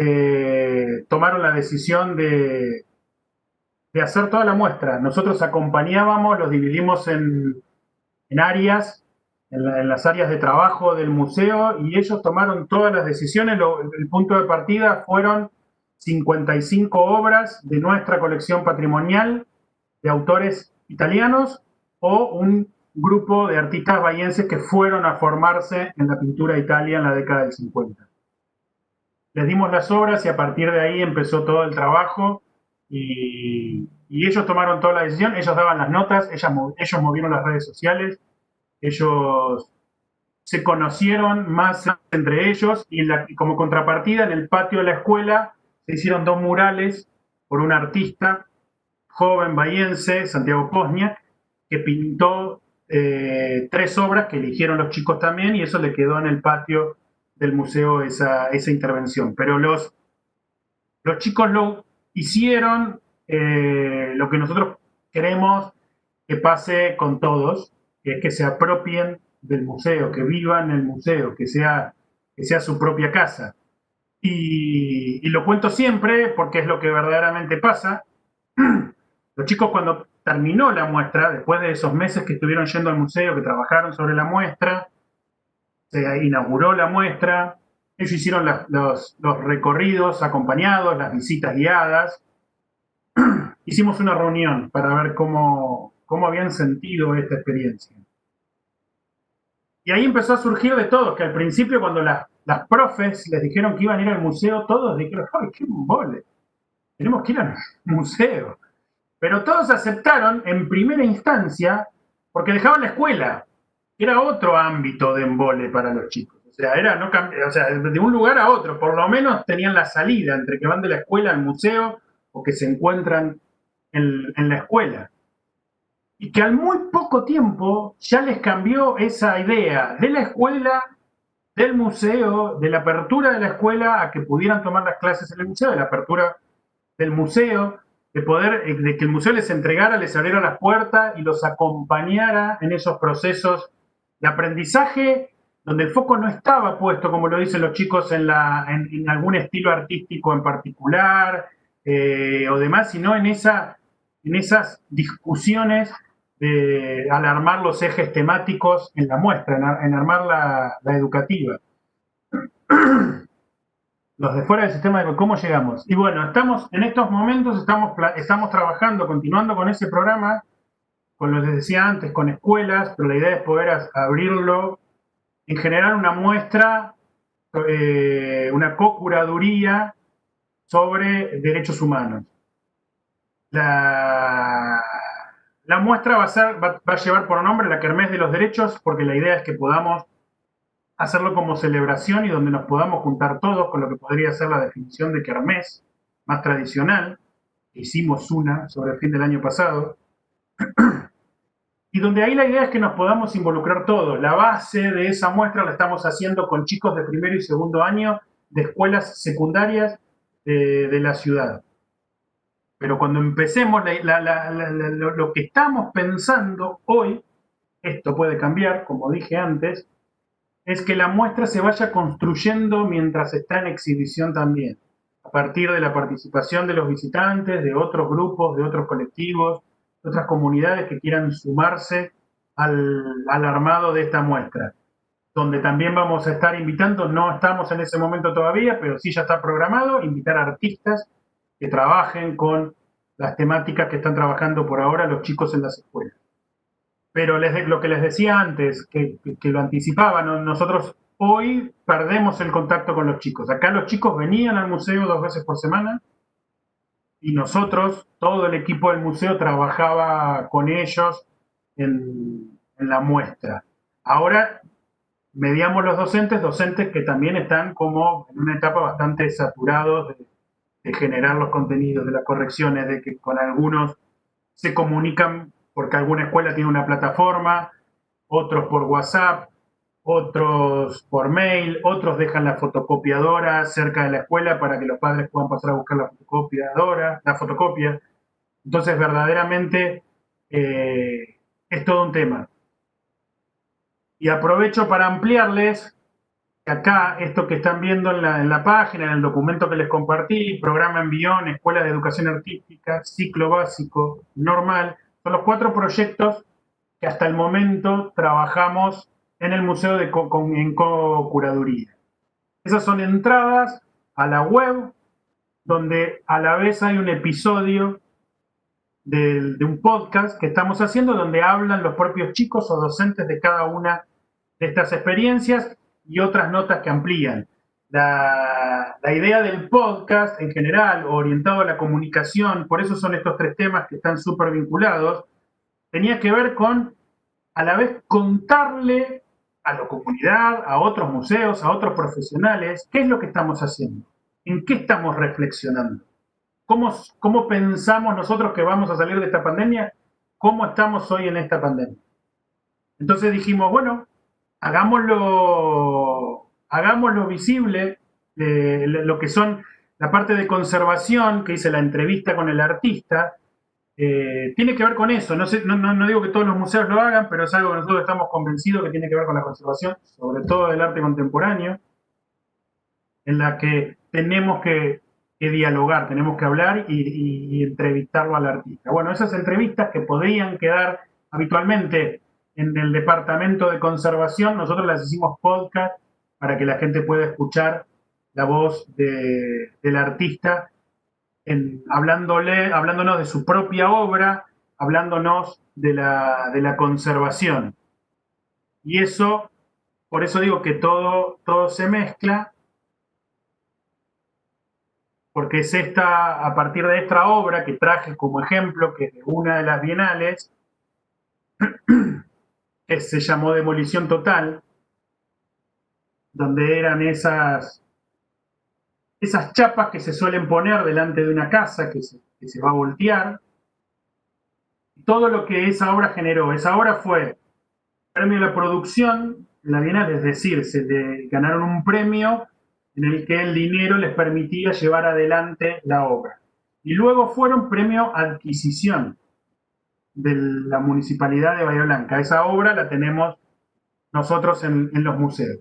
tomaron la decisión de hacer toda la muestra. Nosotros acompañábamos, los dividimos en áreas, en las áreas de trabajo del museo y ellos tomaron todas las decisiones. El punto de partida fueron 55 obras de nuestra colección patrimonial de autores italianos o un grupo de artistas bahienses que fueron a formarse en la pintura de Italia en la década del 50. Les dimos las obras y a partir de ahí empezó todo el trabajo y ellos tomaron toda la decisión, ellos daban las notas, ellos movieron las redes sociales, ellos se conocieron más entre ellos y como contrapartida en el patio de la escuela se hicieron 2 murales por un artista joven bahiense, Santiago Pozniak, que pintó 3 obras que eligieron los chicos también y eso le quedó en el patio del museo esa intervención. Pero los chicos lo hicieron lo que nosotros queremos que pase con todos, que es que se apropien del museo, que vivan el museo, que sea su propia casa. Y lo cuento siempre porque es lo que verdaderamente pasa. Los chicos cuando terminó la muestra, después de esos meses que estuvieron yendo al museo, que trabajaron sobre la muestra, se inauguró la muestra, ellos hicieron los recorridos acompañados, las visitas guiadas. Hicimos una reunión para ver cómo habían sentido esta experiencia. Y ahí empezó a surgir de todo, que al principio cuando las profes les dijeron que iban a ir al museo, todos dijeron, ¡ay, qué embole! Tenemos que ir al museo. Pero todos aceptaron en primera instancia porque dejaban la escuela. Era otro ámbito de embole para los chicos. O sea, de un lugar a otro. Por lo menos tenían la salida entre que van de la escuela al museo o que se encuentran en la escuela. Y que al muy poco tiempo ya les cambió esa idea de la escuela, del museo, de la apertura de la escuela a que pudieran tomar las clases en el museo, de la apertura del museo, de que el museo les entregara, les abriera las puertas y los acompañara en esos procesos de aprendizaje donde el foco no estaba puesto, como lo dicen los chicos, en algún estilo artístico en particular o demás, sino en esas discusiones al armar los ejes temáticos en la muestra, en armar la educativa. Los de fuera del sistema de cómo llegamos. Y bueno, en estos momentos estamos trabajando, continuando con ese programa, con lo que decía antes, con escuelas, pero la idea es poder abrirlo, en general una muestra, una co-curaduría sobre derechos humanos. La muestra va a llevar por nombre la Kermés de los Derechos, porque la idea es que podamos hacerlo como celebración y donde nos podamos juntar todos con lo que podría ser la definición de Kermés más tradicional. Hicimos una sobre el fin del año pasado. Y donde ahí la idea es que nos podamos involucrar todos. La base de esa muestra la estamos haciendo con chicos de primero y segundo año de escuelas secundarias de la ciudad. Pero cuando empecemos, lo que estamos pensando hoy, esto puede cambiar, como dije antes, es que la muestra se vaya construyendo mientras está en exhibición también, a partir de la participación de los visitantes, de otros grupos, de otros colectivos, de otras comunidades que quieran sumarse al armado de esta muestra, donde también vamos a estar invitando, no estamos en ese momento todavía, pero sí ya está programado, invitar a artistas que trabajen con las temáticas que están trabajando por ahora los chicos en las escuelas. Pero lo que les decía antes, que lo anticipaba, nosotros hoy perdemos el contacto con los chicos. Acá los chicos venían al museo 2 veces por semana y nosotros, todo el equipo del museo, trabajaba con ellos en la muestra. Ahora mediamos los docentes que también están como en una etapa bastante saturados de generar los contenidos, de las correcciones, de que con algunos se comunican porque alguna escuela tiene una plataforma, otros por WhatsApp, otros por mail, otros dejan la fotocopiadora cerca de la escuela para que los padres puedan pasar a buscar la fotocopia. Entonces, verdaderamente es todo un tema. Y aprovecho para ampliarles que acá, esto que están viendo en la página, en el documento que les compartí, programa Envión, Escuela de Educación Artística, ciclo básico, normal, son los 4 proyectos que hasta el momento trabajamos en el museo en co-curaduría. Esas son entradas a la web, donde a la vez hay un episodio de un podcast que estamos haciendo, donde hablan los propios chicos o docentes de cada una de estas experiencias y otras notas que amplían. La idea del podcast en general, orientado a la comunicación, por eso son estos 3 temas que están súper vinculados, tenía que ver con, a la vez, contarle a la comunidad, a otros museos, a otros profesionales, qué es lo que estamos haciendo, en qué estamos reflexionando, cómo pensamos nosotros que vamos a salir de esta pandemia, cómo estamos hoy en esta pandemia. Entonces dijimos, bueno, hagámoslo visible, lo que son la parte de conservación, que hice la entrevista con el artista, tiene que ver con eso. No digo que todos los museos lo hagan, pero es algo que nosotros estamos convencidos que tiene que ver con la conservación, sobre todo del arte contemporáneo, en la que tenemos que dialogar, tenemos que hablar y entrevistarlo al artista. Bueno, esas entrevistas que podrían quedar habitualmente en el departamento de conservación, nosotros las hicimos podcast para que la gente pueda escuchar la voz del artista hablándonos de su propia obra, hablándonos de la conservación. Y eso, por eso digo que todo se mezcla, porque es a partir de esta obra que traje como ejemplo, que es de una de las bienales, que se llamó Demolición Total, donde eran esas chapas que se suelen poner delante de una casa que se va a voltear. Todo lo que esa obra generó. Esa obra fue premio a la producción en la Bienal, es decir, ganaron un premio en el que el dinero les permitía llevar adelante la obra. Y luego fueron premio adquisición de la Municipalidad de Bahía Blanca. Esa obra la tenemos nosotros en los museos.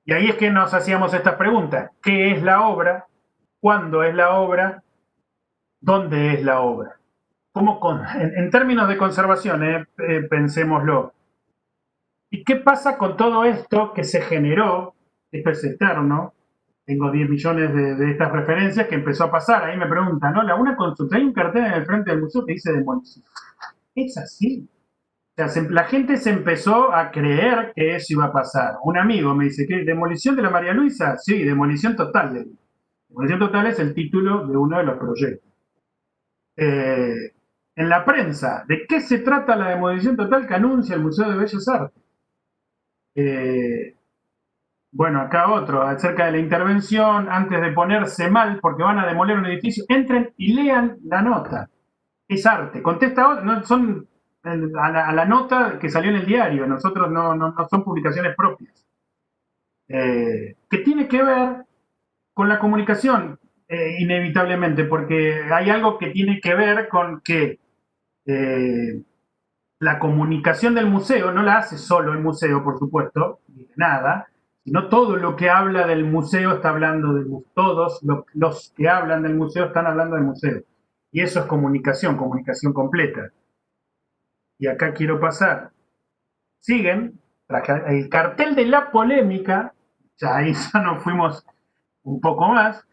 Y ahí es que nos hacíamos estas preguntas. ¿Qué es la obra? ¿Cuándo es la obra? ¿Dónde es la obra? En términos de conservación, pensémoslo. ¿Y qué pasa con todo esto que se generó? Esto es externo. Tengo 10 millones de estas referencias que empezó a pasar. Ahí me preguntan, ¿no? Una consulta. Hay un cartel en el frente del museo que dice demolición. Es así. O sea, la gente se empezó a creer que eso iba a pasar. Un amigo me dice, ¿qué? ¿Demolición de la María Luisa? Sí, demolición total. Demolición total es el título de uno de los proyectos. En la prensa, ¿de qué se trata la demolición total que anuncia el Museo de Bellas Artes? Bueno, acá otro, acerca de la intervención, antes de ponerse mal porque van a demoler un edificio, entren y lean la nota. Es arte. Contesta otro, no, son a la nota que salió en el diario, nosotros no son publicaciones propias. Que tiene que ver con la comunicación, inevitablemente, porque hay algo que tiene que ver con que la comunicación del museo no la hace solo el museo, por supuesto, ni de nada, sino todo lo que habla del museo está hablando del museo. Todos los que hablan del museo están hablando del museo. Y eso es comunicación completa. Y acá quiero pasar. Siguen, el cartel de la polémica, ya ahí ya nos fuimos un poco más.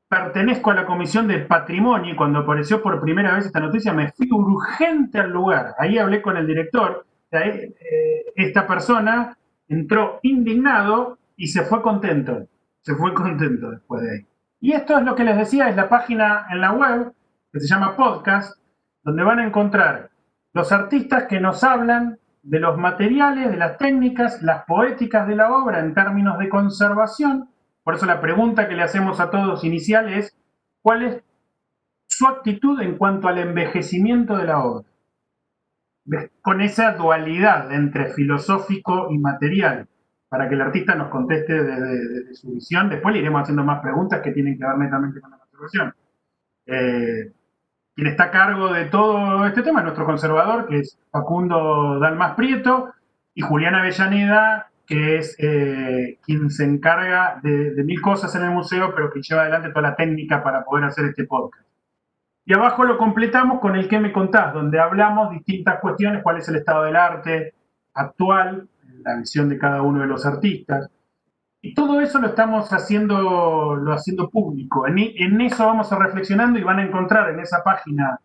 Pertenezco a la Comisión de Patrimonio y cuando apareció por primera vez esta noticia me fui urgente al lugar. Ahí hablé con el director. Esta persona entró indignado y se fue contento. Se fue contento después de ahí. Y esto es lo que les decía, es la página en la web que se llama Podcast, donde van a encontrar los artistas que nos hablan de los materiales, de las técnicas, las poéticas de la obra en términos de conservación. Por eso la pregunta que le hacemos a todos inicial es, ¿cuál es su actitud en cuanto al envejecimiento de la obra? Con esa dualidad entre filosófico y material, para que el artista nos conteste desde su visión. Después le iremos haciendo más preguntas que tienen que ver netamente con la conservación. Quien está a cargo de todo este tema es nuestro conservador, que es Facundo Dalmas Prieto, y Julián Avellaneda, que es quien se encarga de mil cosas en el museo, pero que lleva adelante toda la técnica para poder hacer este podcast. Y abajo lo completamos con el ¿Qué me contás?, donde hablamos distintas cuestiones, cuál es el estado del arte actual, la visión de cada uno de los artistas. Y todo eso lo estamos haciendo público. En eso vamos a reflexionando y van a encontrar en esa página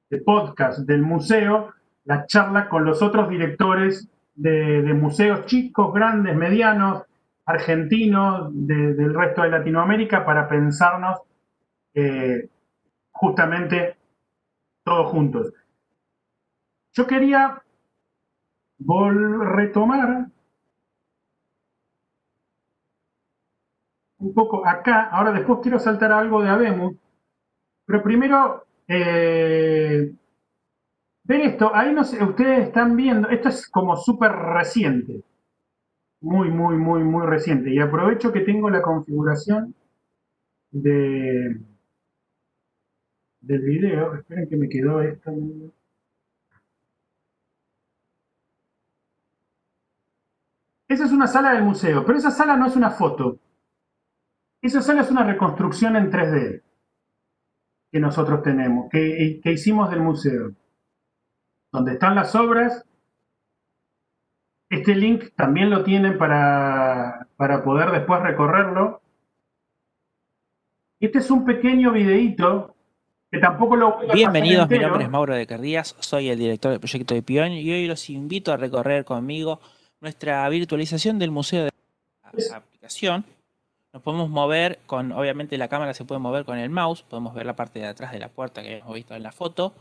de podcast del museo la charla con los otros directores de museos chicos, grandes, medianos, argentinos, del resto de Latinoamérica, para pensarnos justamente todos juntos. Yo quería retomar un poco acá, ahora después quiero saltar algo de Habemos, pero primero ver esto, ahí no sé, ustedes están viendo, esto es como súper reciente, muy reciente, y aprovecho que tengo la configuración del video, esperen que me quedó esto. Esa es una sala del museo, pero esa sala no es una foto. Esa sala es una reconstrucción en 3D que nosotros tenemos, que hicimos del museo, donde están las obras. Este link también lo tienen para poder después recorrerlo. Este es un pequeño videíto que tampoco lo voy a Bienvenidos, pasar mi nombre entero. es Mauro de Cardías, soy el director del proyecto de Pion y hoy los invito a recorrer conmigo nuestra virtualización del museo de la aplicación. Nos podemos mover con, obviamente la cámara se puede mover con el mouse, podemos ver la parte de atrás de la puerta que hemos visto en la foto.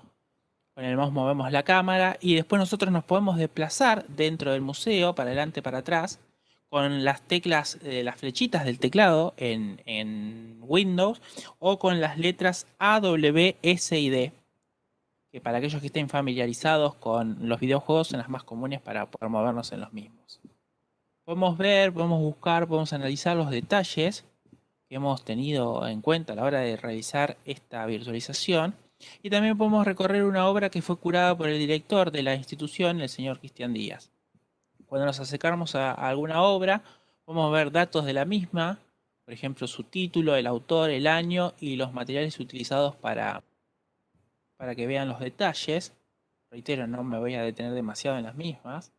Con el mouse movemos la cámara y después nosotros nos podemos desplazar dentro del museo, para adelante, para atrás, con las teclas, las flechitas del teclado en Windows o con las letras A, W, S y D, que para aquellos que estén familiarizados con los videojuegos son las más comunes para poder movernos en los mismos. Podemos ver, podemos buscar, podemos analizar los detalles que hemos tenido en cuenta a la hora de realizar esta virtualización. Y también podemos recorrer una obra que fue curada por el director de la institución, el señor Cristian Díaz. Cuando nos acercamos a alguna obra, vamos a ver datos de la misma, por ejemplo, su título, el autor, el año y los materiales utilizados para que vean los detalles. Reitero, no me voy a detener demasiado en las mismas,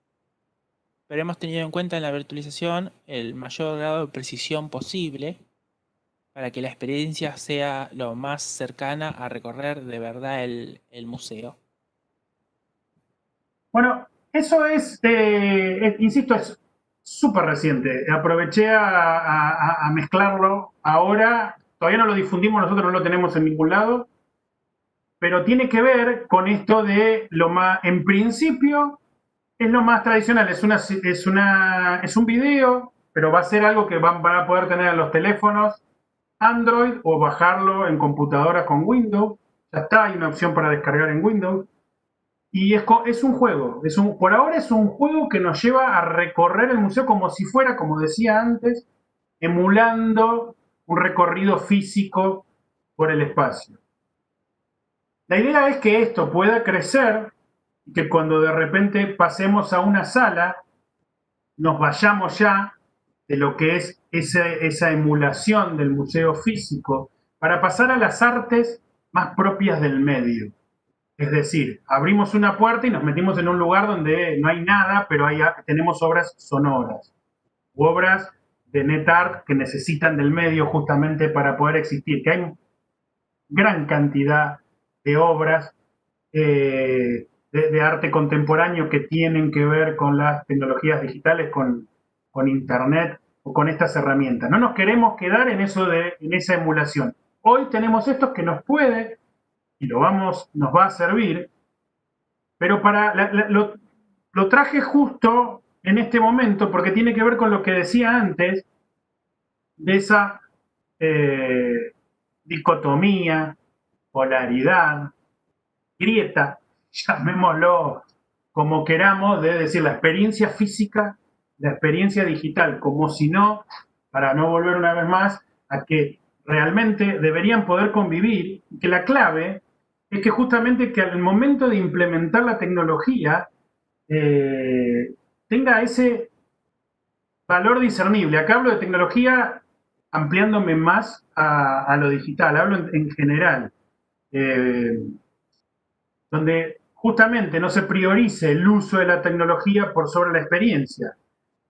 pero hemos tenido en cuenta en la virtualización el mayor grado de precisión posible para que la experiencia sea lo más cercana a recorrer de verdad el museo. Bueno, eso insisto, es súper reciente. Aproveché a mezclarlo ahora. Todavía no lo difundimos, nosotros no lo tenemos en ningún lado. Pero tiene que ver con esto de lo más, en principio, es lo más tradicional. Es un video, pero va a ser algo que van a poder tener en los teléfonos Android o bajarlo en computadoras con Windows. Ya está, hay una opción para descargar en Windows. Y es un juego, por ahora es un juego que nos lleva a recorrer el museo como si fuera, como decía antes, emulando un recorrido físico por el espacio. La idea es que esto pueda crecer, que cuando de repente pasemos a una sala, nos vayamos ya de lo que es esa emulación del museo físico para pasar a las artes más propias del medio. Es decir, abrimos una puerta y nos metimos en un lugar donde no hay nada, pero tenemos obras sonoras, u obras de NetArt que necesitan del medio justamente para poder existir, que hay gran cantidad de obras de arte contemporáneo que tienen que ver con las tecnologías digitales, con Internet o con estas herramientas. No nos queremos quedar en esa emulación. Hoy tenemos esto que nos puede y nos va a servir, pero lo traje justo en este momento porque tiene que ver con lo que decía antes de esa dicotomía, polaridad, grieta, llamémoslo como queramos, de decir la experiencia física, la experiencia digital, como si no, para no volver una vez más a que realmente deberían poder convivir, y que la clave es que justamente que al momento de implementar la tecnología tenga ese valor discernible. Acá hablo de tecnología ampliándome más a lo digital, hablo en general, donde justamente no se priorice el uso de la tecnología por sobre la experiencia,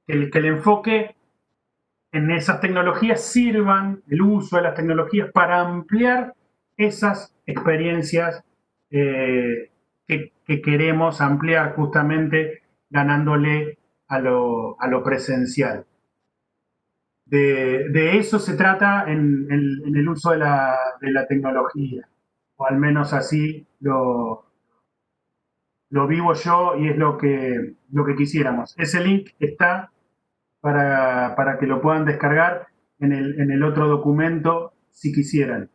que el enfoque en esas tecnologías sirvan, el uso de las tecnologías para ampliar esas experiencias que queremos ampliar justamente ganándole a lo presencial. De eso se trata en el uso de la tecnología, o al menos así lo vivo yo y es lo que quisiéramos. Ese link está para que lo puedan descargar en el otro documento si quisieran.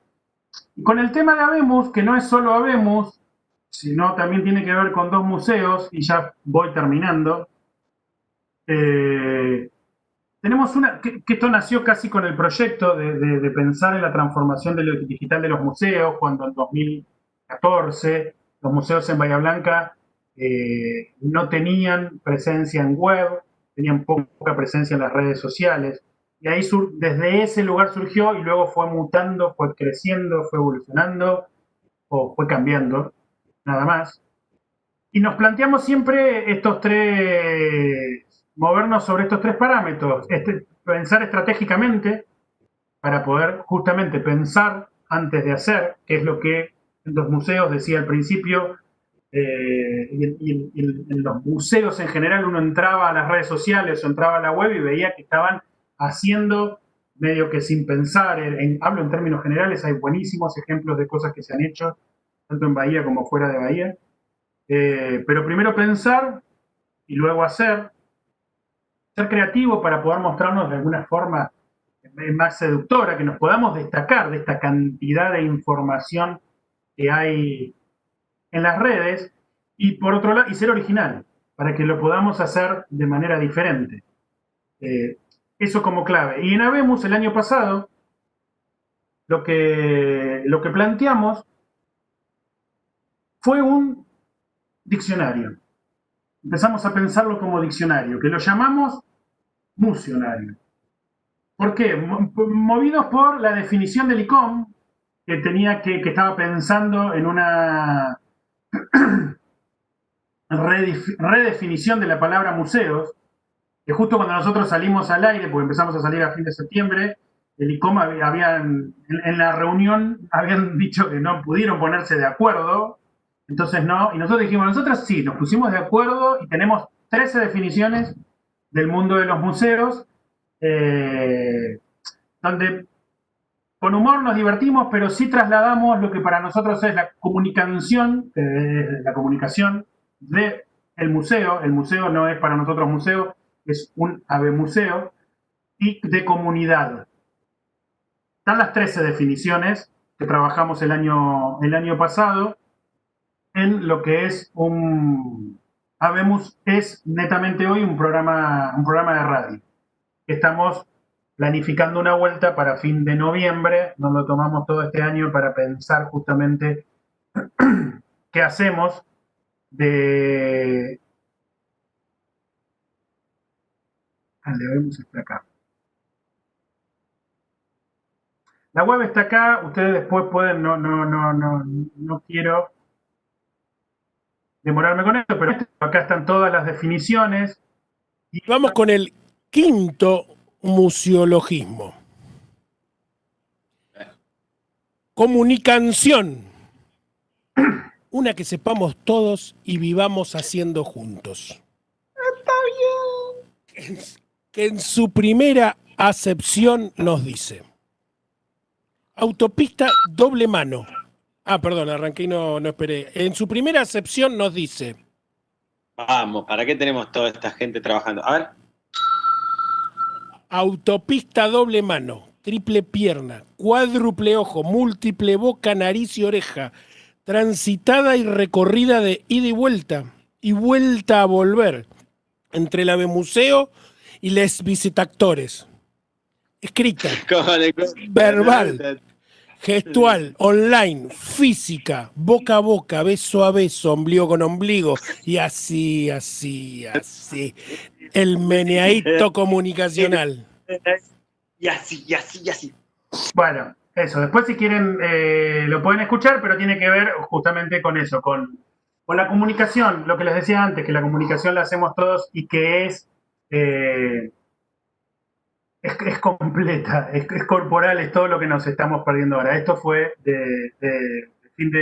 Y con el tema de Habemus, que no es solo Habemus, sino también tiene que ver con dos museos, y ya voy terminando. Tenemos que esto nació casi con el proyecto de pensar en la transformación de lo digital de los museos, cuando en 2014 los museos en Bahía Blanca no tenían presencia en web, tenían poca presencia en las redes sociales. Y ahí desde ese lugar surgió y luego fue mutando, fue creciendo, fue evolucionando o fue cambiando, nada más. Y nos planteamos siempre movernos sobre estos tres parámetros, pensar estratégicamente para poder justamente pensar antes de hacer, que es lo que en los museos decía al principio, y en los museos en general uno entraba a las redes sociales o entraba a la web y veía que estaban haciendo medio que sin pensar, hablo en términos generales, hay buenísimos ejemplos de cosas que se han hecho, tanto en Bahía como fuera de Bahía, pero primero pensar y luego hacer, ser creativo para poder mostrarnos de alguna forma más seductora, que nos podamos destacar de esta cantidad de información que hay en las redes, y por otro lado, y ser original, para que lo podamos hacer de manera diferente. Eso como clave. Y en Habemus el año pasado, lo que planteamos fue un diccionario. empezamos a pensarlo como diccionario, que lo llamamos museonario. ¿Por qué? Movidos por la definición del ICOM, que estaba pensando en una redefinición de la palabra museos, que justo cuando nosotros salimos al aire, porque empezamos a salir a fin de septiembre, el ICOM en la reunión habían dicho que no pudieron ponerse de acuerdo, entonces no, y nosotros dijimos, nosotros sí, nos pusimos de acuerdo y tenemos 13 definiciones del mundo de los museos, donde con humor nos divertimos, pero sí trasladamos lo que para nosotros es la comunicación del museo. El museo no es para nosotros museo, es un museo y de comunidad. Están las 13 definiciones que trabajamos el año pasado en lo que es Habemos es netamente hoy un programa de radio. Estamos planificando una vuelta para fin de noviembre, nos lo tomamos todo este año para pensar justamente qué hacemos de... Habemos está acá. La web está acá, ustedes después pueden, no quiero demorarme con esto, pero acá están todas las definiciones. Y vamos con el quinto museologismo. Comunicación. Una que sepamos todos y vivamos haciendo juntos. Está bien. Que en su primera acepción nos dice: autopista doble mano. Ah, perdón, arranqué y no esperé. En su primera acepción nos dice: vamos, ¿para qué tenemos toda esta gente trabajando? A ver. Autopista doble mano, triple pierna, cuádruple ojo, múltiple boca, nariz y oreja, transitada y recorrida de ida y vuelta a volver, entre el Avemuseo y les visitactores. Escrita, verbal, gestual, online, física, boca a boca, beso a beso, ombligo con ombligo, y así. El meneadito comunicacional. Y así. Bueno, eso. Después si quieren lo pueden escuchar, pero tiene que ver justamente con eso, con la comunicación. Lo que les decía antes, que la comunicación la hacemos todos y que es completa, es corporal, es todo lo que nos estamos perdiendo ahora. Esto fue de fin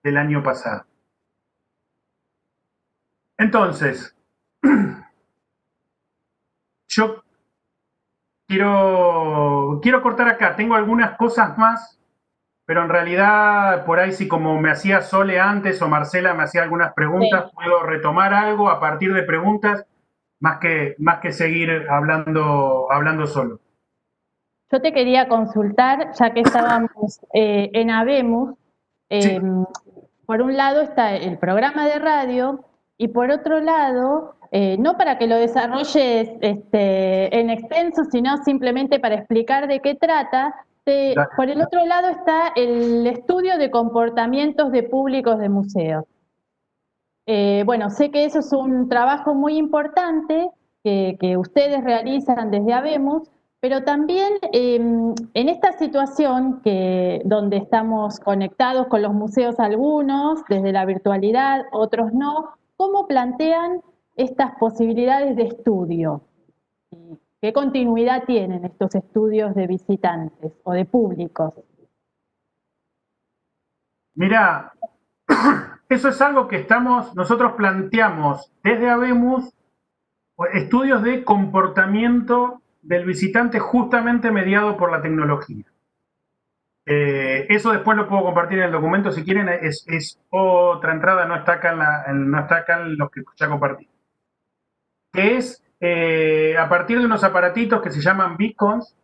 del año pasado. Entonces, yo quiero cortar acá. Tengo algunas cosas más, pero en realidad por ahí sí, como me hacía Sole antes o Marcela me hacía algunas preguntas, sí, puedo retomar algo a partir de preguntas más que seguir hablando solo. Yo te quería consultar, ya que estábamos en Habemos, Sí. Por un lado está el programa de radio y por otro lado, no para que lo desarrolles en extenso, sino simplemente para explicar de qué trata. Por el otro lado está el estudio de comportamientos de públicos de museos. Bueno, sé que eso es un trabajo muy importante que ustedes realizan desde Habemos, pero también en esta situación donde estamos conectados con los museos algunos, desde la virtualidad, otros no, ¿cómo plantean estas posibilidades de estudio? ¿Qué continuidad tienen estos estudios de visitantes o de públicos? Mirá, eso es algo que nosotros planteamos desde Habemos, estudios de comportamiento del visitante justamente mediado por la tecnología. Eso después lo puedo compartir en el documento si quieren, es otra entrada, no está acá en los que ya compartí. Que es a partir de unos aparatitos que se llaman beacons,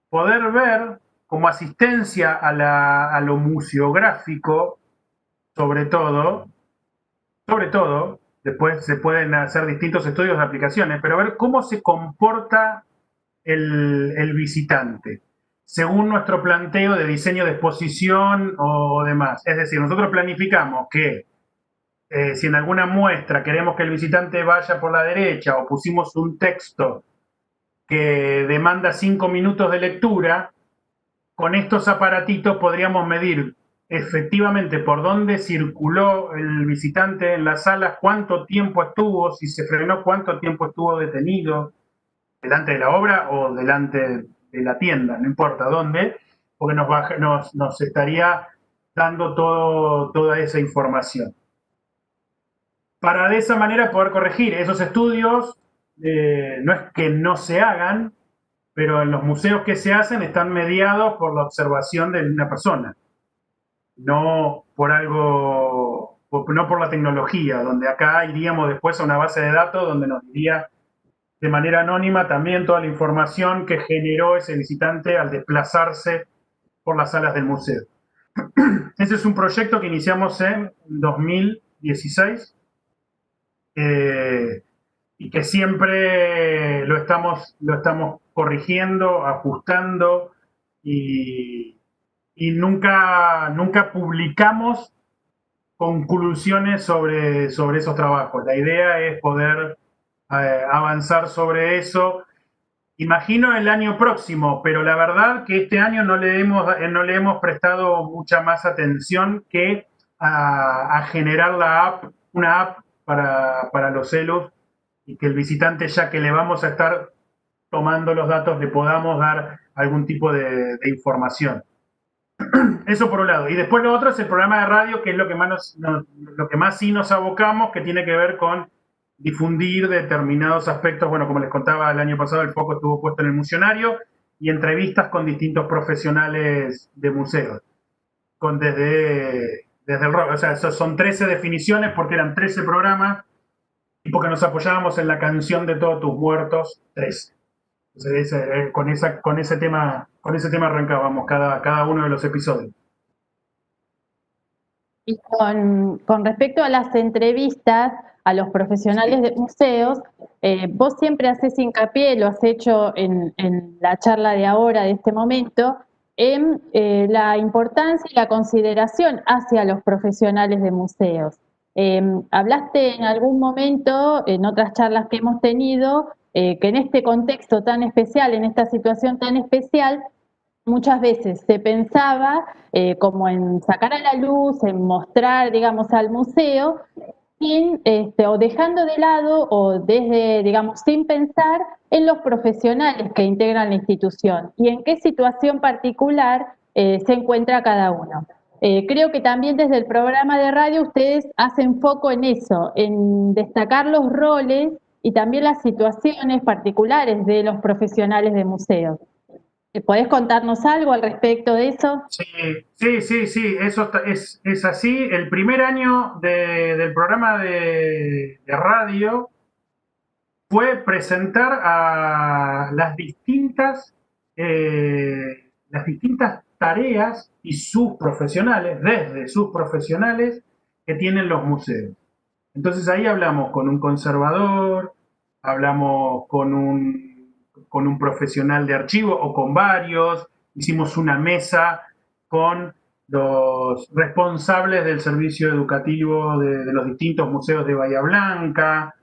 poder ver como asistencia a lo museográfico, sobre todo, después se pueden hacer distintos estudios de aplicaciones, pero ver cómo se comporta el visitante, según nuestro planteo de diseño de exposición o demás. Es decir, nosotros planificamos que si en alguna muestra queremos que el visitante vaya por la derecha o pusimos un texto que demanda 5 minutos de lectura, con estos aparatitos podríamos medir efectivamente por dónde circuló el visitante en la sala, cuánto tiempo estuvo, si se frenó, cuánto tiempo estuvo detenido delante de la obra o delante de la tienda, no importa dónde, porque nos estaría dando toda esa información. Para de esa manera poder corregir esos estudios, no es que no se hagan, pero en los museos que se hacen están mediados por la observación de una persona, no por algo, no por la tecnología, donde acá iríamos después a una base de datos donde nos diría de manera anónima también toda la información que generó ese visitante al desplazarse por las salas del museo. Ese es un proyecto que iniciamos en 2016 y que siempre lo estamos corrigiendo, ajustando y nunca publicamos conclusiones sobre esos trabajos. La idea es poder avanzar sobre eso. Imagino el año próximo, pero la verdad que este año no le hemos prestado mucha más atención que a generar una app para los celus y que el visitante, ya que le vamos a estar tomando los datos, le podamos dar algún tipo de información. Eso por un lado. Y después lo otro es el programa de radio, que es lo que más sí nos abocamos, que tiene que ver con difundir determinados aspectos. Bueno, como les contaba el año pasado, el foco estuvo puesto en el museonario y entrevistas con distintos profesionales de museos. Desde el rock, o sea, son 13 definiciones porque eran 13 programas y porque nos apoyábamos en la canción de Todos tus muertos, 13. Entonces, con ese tema arrancábamos cada uno de los episodios. Y con respecto a las entrevistas a los profesionales de museos, vos siempre haces hincapié, lo has hecho en la charla de ahora, de este momento, en la importancia y la consideración hacia los profesionales de museos. Hablaste en algún momento, en otras charlas que hemos tenido, que en este contexto tan especial, en esta situación tan especial, muchas veces se pensaba como en sacar a la luz, en mostrar, digamos, al museo, o dejando de lado o desde, digamos, sin pensar en los profesionales que integran la institución y en qué situación particular se encuentra cada uno. Creo que también desde el programa de radio ustedes hacen foco en eso, en destacar los roles y también las situaciones particulares de los profesionales de museos. ¿Podés contarnos algo al respecto de eso? Sí, eso es así. El primer año del programa de radio fue presentar a las distintas tareas y sus profesionales, desde sus profesionales que tienen los museos. Entonces ahí hablamos con un conservador, hablamos con un profesional de archivo o con varios, hicimos una mesa con los responsables del servicio educativo de los distintos museos de Bahía Blanca.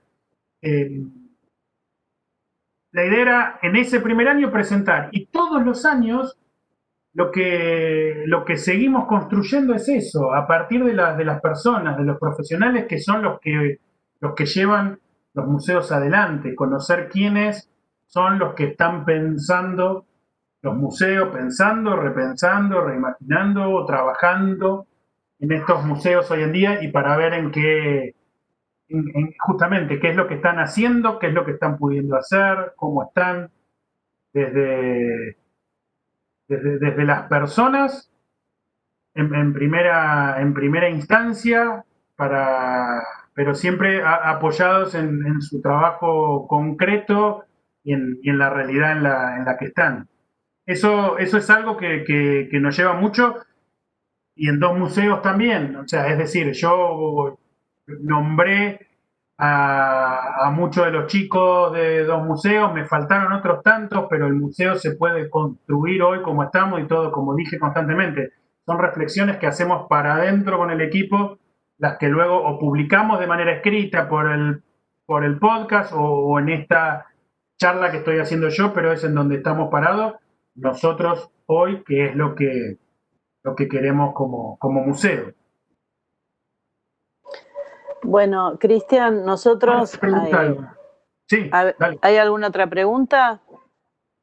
La idea era en ese primer año presentar, y todos los años lo que seguimos construyendo es eso, a partir de las personas, de los profesionales que son los que llevan los museos adelante, conocer quiénes son los que están pensando los museos, pensando, repensando, reimaginando, trabajando en estos museos hoy en día, y para ver justamente qué es lo que están haciendo, qué es lo que están pudiendo hacer, cómo están, desde las personas en primera instancia, pero siempre apoyados en su trabajo concreto y en la realidad en la que están. Eso es algo que nos lleva mucho, y en 2 museos también. O sea, es decir, yo nombré a muchos de los chicos de 2 museos, me faltaron otros tantos, pero el museo se puede construir hoy como estamos, y todo, como dije constantemente, son reflexiones que hacemos para adentro con el equipo las que luego o publicamos de manera escrita por el podcast o en esta charla que estoy haciendo yo, pero es en donde estamos parados nosotros hoy, que es lo que queremos como museo. Bueno, Cristian, nosotros... Sí, ¿Hay alguna otra pregunta?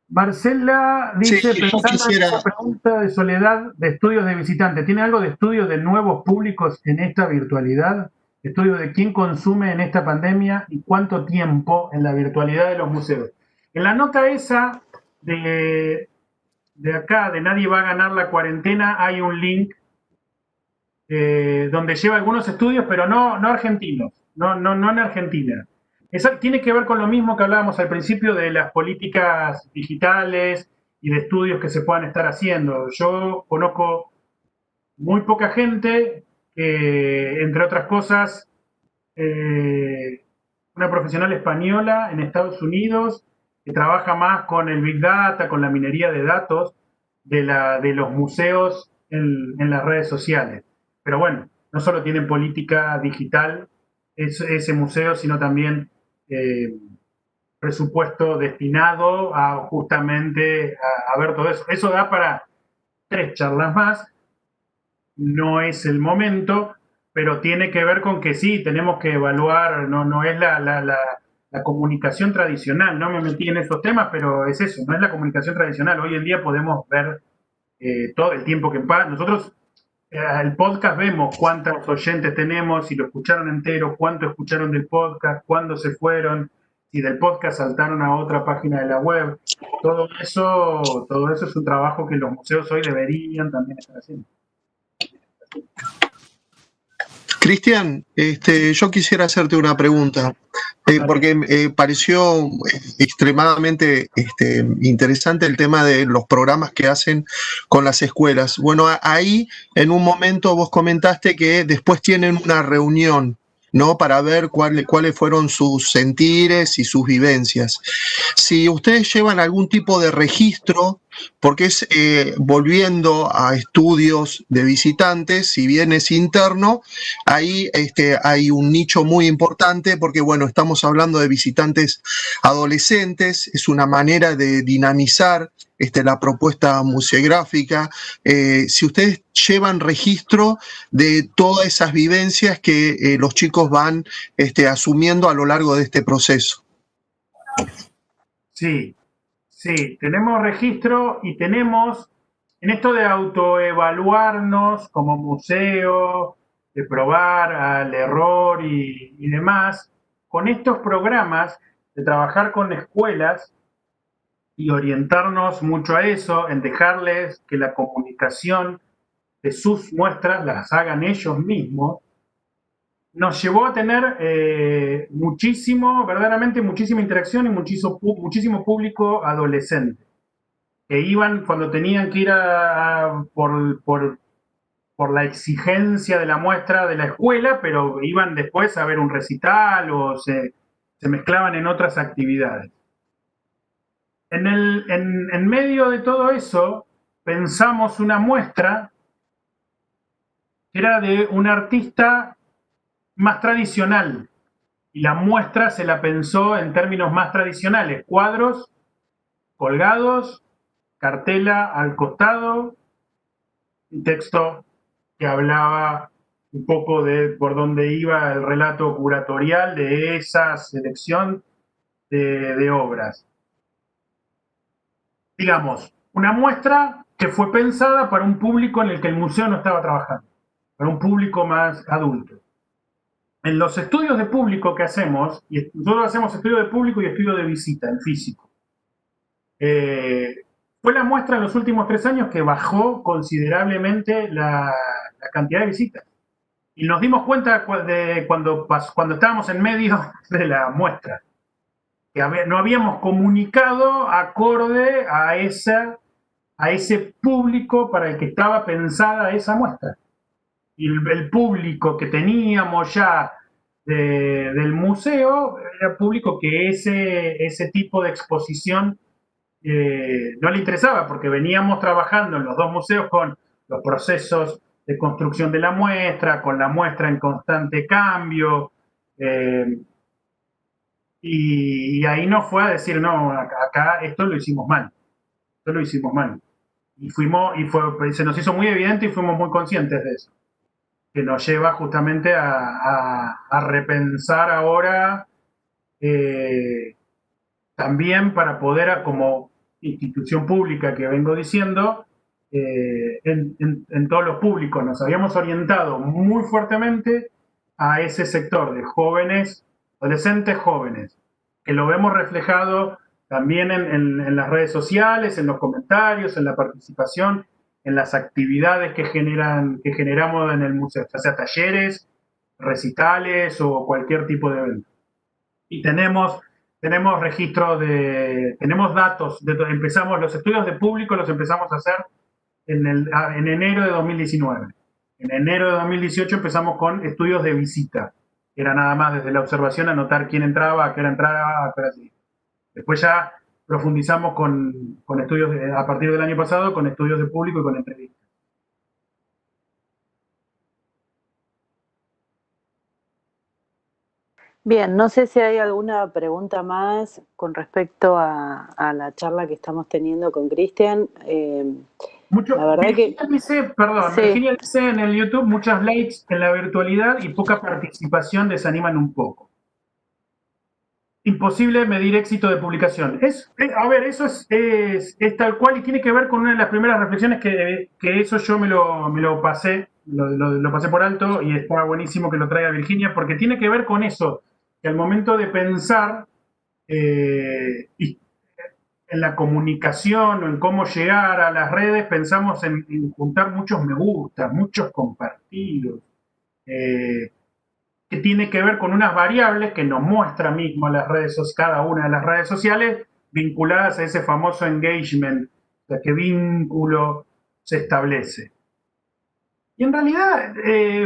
Marcela dice, Sí, yo pensando quisiera- en esa pregunta de Soledad, de estudios de visitante, ¿tiene algo de estudios de nuevos públicos en esta virtualidad? ¿Estudios de quién consume en esta pandemia y cuánto tiempo en la virtualidad de los museos? En la nota esa de acá, de Nadie va a ganar la cuarentena, hay un link donde lleva algunos estudios, pero no argentinos, no en Argentina. Eso tiene que ver con lo mismo que hablábamos al principio de las políticas digitales y de estudios que se puedan estar haciendo. Yo conozco muy poca gente que, entre otras cosas, una profesional española en Estados Unidos que trabaja más con el Big Data, con la minería de datos de los museos en las redes sociales. Pero bueno, no solo tienen política digital ese museo, sino también presupuesto destinado a justamente a ver todo eso. Eso da para 3 charlas más. No es el momento, pero tiene que ver con que sí, tenemos que evaluar, no es la comunicación tradicional, no me metí en esos temas, pero es eso, no es la comunicación tradicional. Hoy en día podemos ver todo el tiempo que pasa. Nosotros, el podcast, vemos cuántos oyentes tenemos, si lo escucharon entero, cuánto escucharon del podcast, cuándo se fueron, si del podcast saltaron a otra página de la web. Todo eso es un trabajo que los museos hoy deberían también estar haciendo. Cristian, yo quisiera hacerte una pregunta, porque me pareció extremadamente interesante el tema de los programas que hacen con las escuelas. Bueno, ahí en un momento vos comentaste que después tienen una reunión, ¿no? Para ver cuáles fueron sus sentires y sus vivencias. Si ustedes llevan algún tipo de registro, porque es volviendo a estudios de visitantes, si bien es interno, ahí hay un nicho muy importante, porque bueno, estamos hablando de visitantes adolescentes, es una manera de dinamizar la propuesta museográfica. Si ustedes llevan registro de todas esas vivencias que los chicos van asumiendo a lo largo de este proceso. Sí, tenemos registro y tenemos, en esto de autoevaluarnos como museo, de probar al error y demás, con estos programas de trabajar con escuelas y orientarnos mucho a eso, en dejarles que la comunicación de sus muestras las hagan ellos mismos, nos llevó a tener verdaderamente muchísima interacción y muchísimo público adolescente, que iban cuando tenían que ir por la exigencia de la muestra de la escuela, pero iban después a ver un recital o se mezclaban en otras actividades. En medio de todo eso, pensamos una muestra que era de un artista más tradicional, y la muestra se la pensó en términos más tradicionales: cuadros colgados, cartela al costado, un texto que hablaba un poco de por dónde iba el relato curatorial de esa selección de obras. Digamos, una muestra que fue pensada para un público en el que el museo no estaba trabajando, para un público más adulto. En los estudios de público que hacemos, y nosotros hacemos estudio de público y estudio de visita, en físico, fue la muestra en los últimos 3 años que bajó considerablemente la cantidad de visitas. Y nos dimos cuenta de cuando estábamos en medio de la muestra, que no habíamos comunicado acorde a ese público para el que estaba pensada esa muestra. Y el público que teníamos ya del museo era público que ese tipo de exposición no le interesaba, porque veníamos trabajando en los 2 museos con los procesos construcción de la muestra, con la muestra en constante cambio. Y ahí no fue a decir, no, acá esto lo hicimos mal. Esto lo hicimos mal. Y se nos hizo muy evidente y fuimos muy conscientes de eso. Que nos lleva justamente a repensar ahora también para poder, como institución pública que vengo diciendo, en todos los públicos. Nos habíamos orientado muy fuertemente a ese sector de jóvenes, adolescentes jóvenes, que lo vemos reflejado también en las redes sociales, en los comentarios, en la participación, en las actividades que generamos en el museo, ya sea talleres, recitales o cualquier tipo de evento. Y tenemos registros tenemos datos, empezamos los estudios de público, los empezamos a hacer en enero de 2019. En enero de 2018 empezamos con estudios de visita. Era nada más desde la observación anotar quién entraba, a qué hora entraba, a qué hora sí. Después ya profundizamos con estudios, a partir del año pasado, con estudios de público y con entrevistas. Bien, no sé si hay alguna pregunta más con respecto a la charla que estamos teniendo con Cristian. La verdad Virginia dice, perdón, Sí. Virginia dice en el YouTube, muchas likes en la virtualidad y poca participación desaniman un poco. Imposible medir éxito de publicación. A ver, eso es tal cual y tiene que ver con una de las primeras reflexiones que eso yo me lo pasé, lo pasé por alto y está buenísimo que lo traiga Virginia porque tiene que ver con eso, que al momento de pensar y en la comunicación o en cómo llegar a las redes, pensamos en juntar muchos me gusta, muchos compartidos, que tiene que ver con unas variables que nos muestra mismo cada una de las redes sociales vinculadas a ese famoso engagement, o sea, qué vínculo se establece. Y en realidad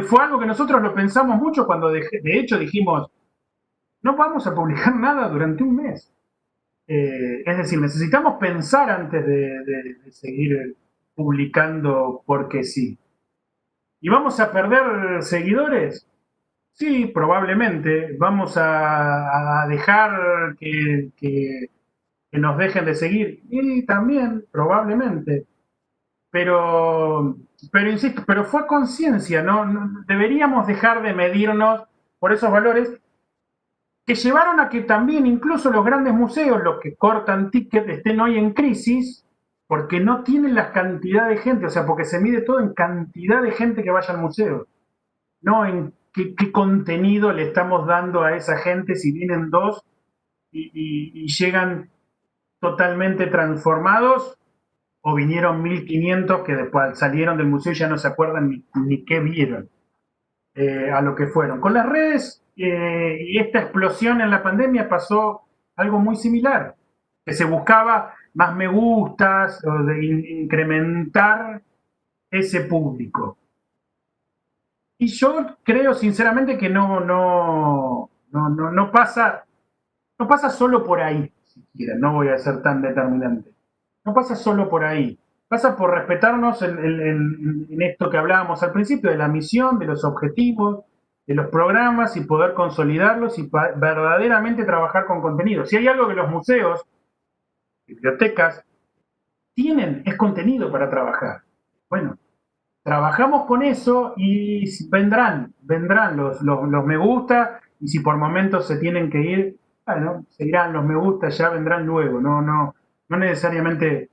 fue algo que nosotros lo pensamos mucho cuando de hecho dijimos, no vamos a publicar nada durante un mes. Es decir, necesitamos pensar antes de seguir publicando porque sí. ¿Y vamos a perder seguidores? Sí, probablemente. ¿Vamos a dejar que nos dejen de seguir? Y también, probablemente. Pero insisto, pero fue conciencia, ¿no? Deberíamos dejar de medirnos por esos valores que llevaron a que también incluso los grandes museos, los que cortan ticket, estén hoy en crisis porque no tienen la cantidad de gente, o sea, porque se mide todo en cantidad de gente que vaya al museo, no en qué contenido le estamos dando a esa gente si vienen dos y llegan totalmente transformados o vinieron 1500 que después salieron del museo y ya no se acuerdan ni qué vieron. A lo que fueron. Con las redes y esta explosión en la pandemia pasó algo muy similar, que se buscaba más me gustas o de incrementar ese público. Y yo creo sinceramente que no pasa solo por ahí, siquiera, no voy a ser tan determinante. No pasa solo por ahí. Pasa por respetarnos en esto que hablábamos al principio, de la misión, de los objetivos, de los programas y poder consolidarlos y verdaderamente trabajar con contenido. Si hay algo que los museos, bibliotecas, tienen, es contenido para trabajar. Bueno, trabajamos con eso y vendrán los me gusta y si por momentos se tienen que ir, bueno, seguirán los me gusta, ya vendrán luego. No necesariamente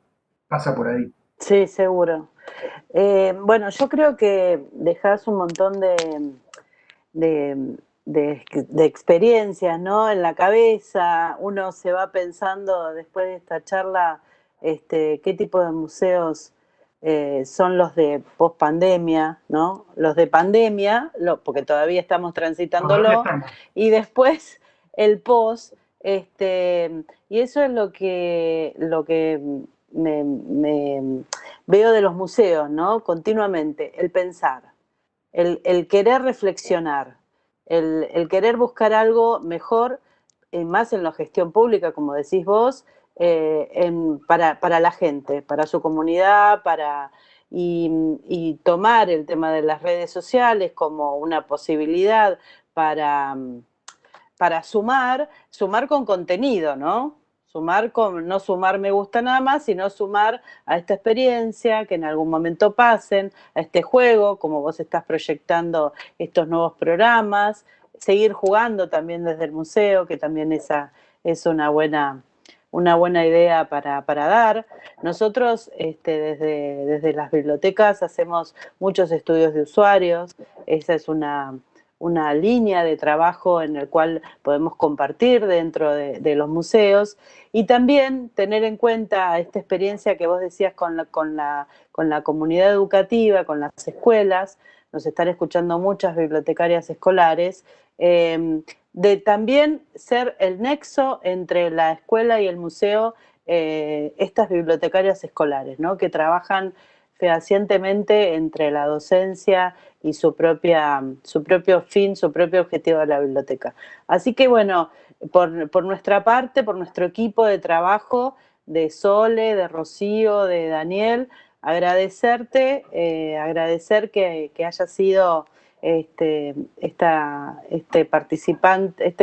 pasa por ahí. Sí, seguro. Bueno, yo creo que dejás un montón de experiencias, ¿no? En la cabeza, uno se va pensando después de esta charla qué tipo de museos son los de post-pandemia, ¿no? Los de pandemia, porque todavía estamos transitándolo, y después el post, y eso es lo que me veo de los museos, ¿no? Continuamente, el pensar, el querer reflexionar, el querer buscar algo mejor, más en la gestión pública, como decís vos, para la gente, para su comunidad, para y tomar el tema de las redes sociales como una posibilidad para sumar con contenido, ¿no? No sumar me gusta nada más, sino sumar a esta experiencia, que en algún momento pasen, a este juego, como vos estás proyectando estos nuevos programas, seguir jugando también desde el museo, que también esa es una buena idea para dar. Nosotros desde las bibliotecas hacemos muchos estudios de usuarios, esa es una línea de trabajo en el cual podemos compartir dentro de los museos y también tener en cuenta esta experiencia que vos decías con la comunidad educativa, con las escuelas. Nos están escuchando muchas bibliotecarias escolares, de también ser el nexo entre la escuela y el museo, estas bibliotecarias escolares, ¿no? Que trabajan fehacientemente entre la docencia y su propio fin, su propio objetivo de la biblioteca. Así que bueno, por nuestra parte, por nuestro equipo de trabajo, de Sole, de Rocío, de Daniel, agradecerte, agradecer que haya sido este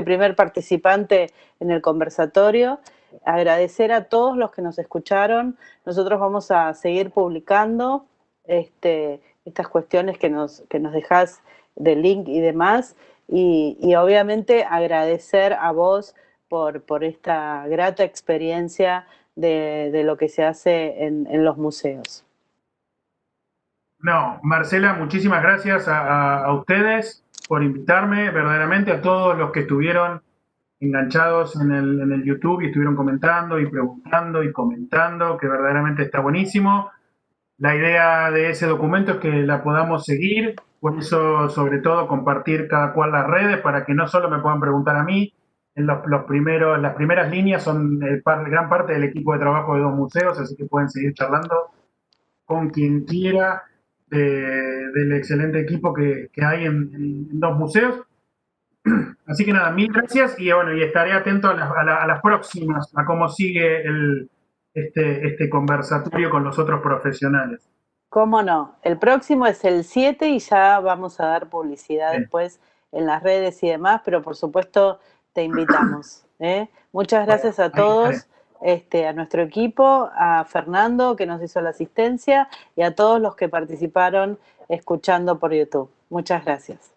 primer participante en el conversatorio, agradecer a todos los que nos escucharon. Nosotros vamos a seguir publicando estas cuestiones que nos dejás de link y demás, y obviamente agradecer a vos por esta grata experiencia de lo que se hace en los museos. No, Marcela, muchísimas gracias a ustedes por invitarme, verdaderamente a todos los que estuvieron enganchados en el YouTube y estuvieron comentando y preguntando y comentando, que verdaderamente está buenísimo. La idea de ese documento es que la podamos seguir, por eso sobre todo compartir cada cual las redes para que no solo me puedan preguntar a mí. Las primeras líneas son gran parte del equipo de trabajo de 2 museos, así que pueden seguir charlando con quien quiera del excelente equipo que hay en 2 museos. Así que nada, mil gracias y bueno, y estaré atento a las próximas, a cómo sigue este conversatorio con los otros profesionales. ¿Cómo no? El próximo es el 7 y ya vamos a dar publicidad después en las redes y demás, pero por supuesto te invitamos. Muchas gracias a todos, a nuestro equipo, a Fernando que nos hizo la asistencia y a todos los que participaron escuchando por YouTube. Muchas gracias.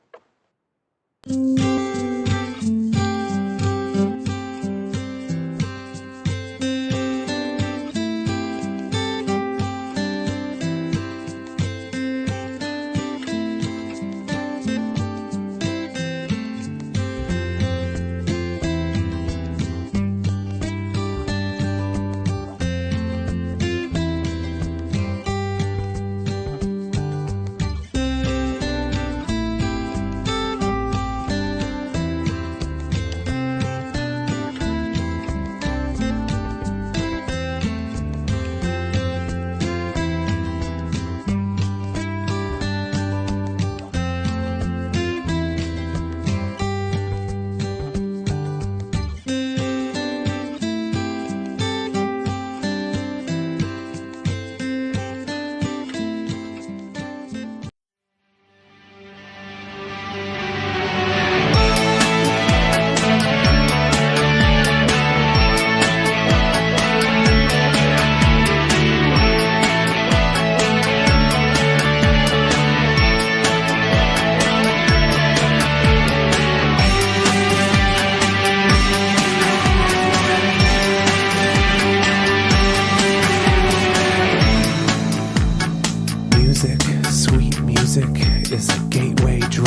Sweet music is a gateway drug.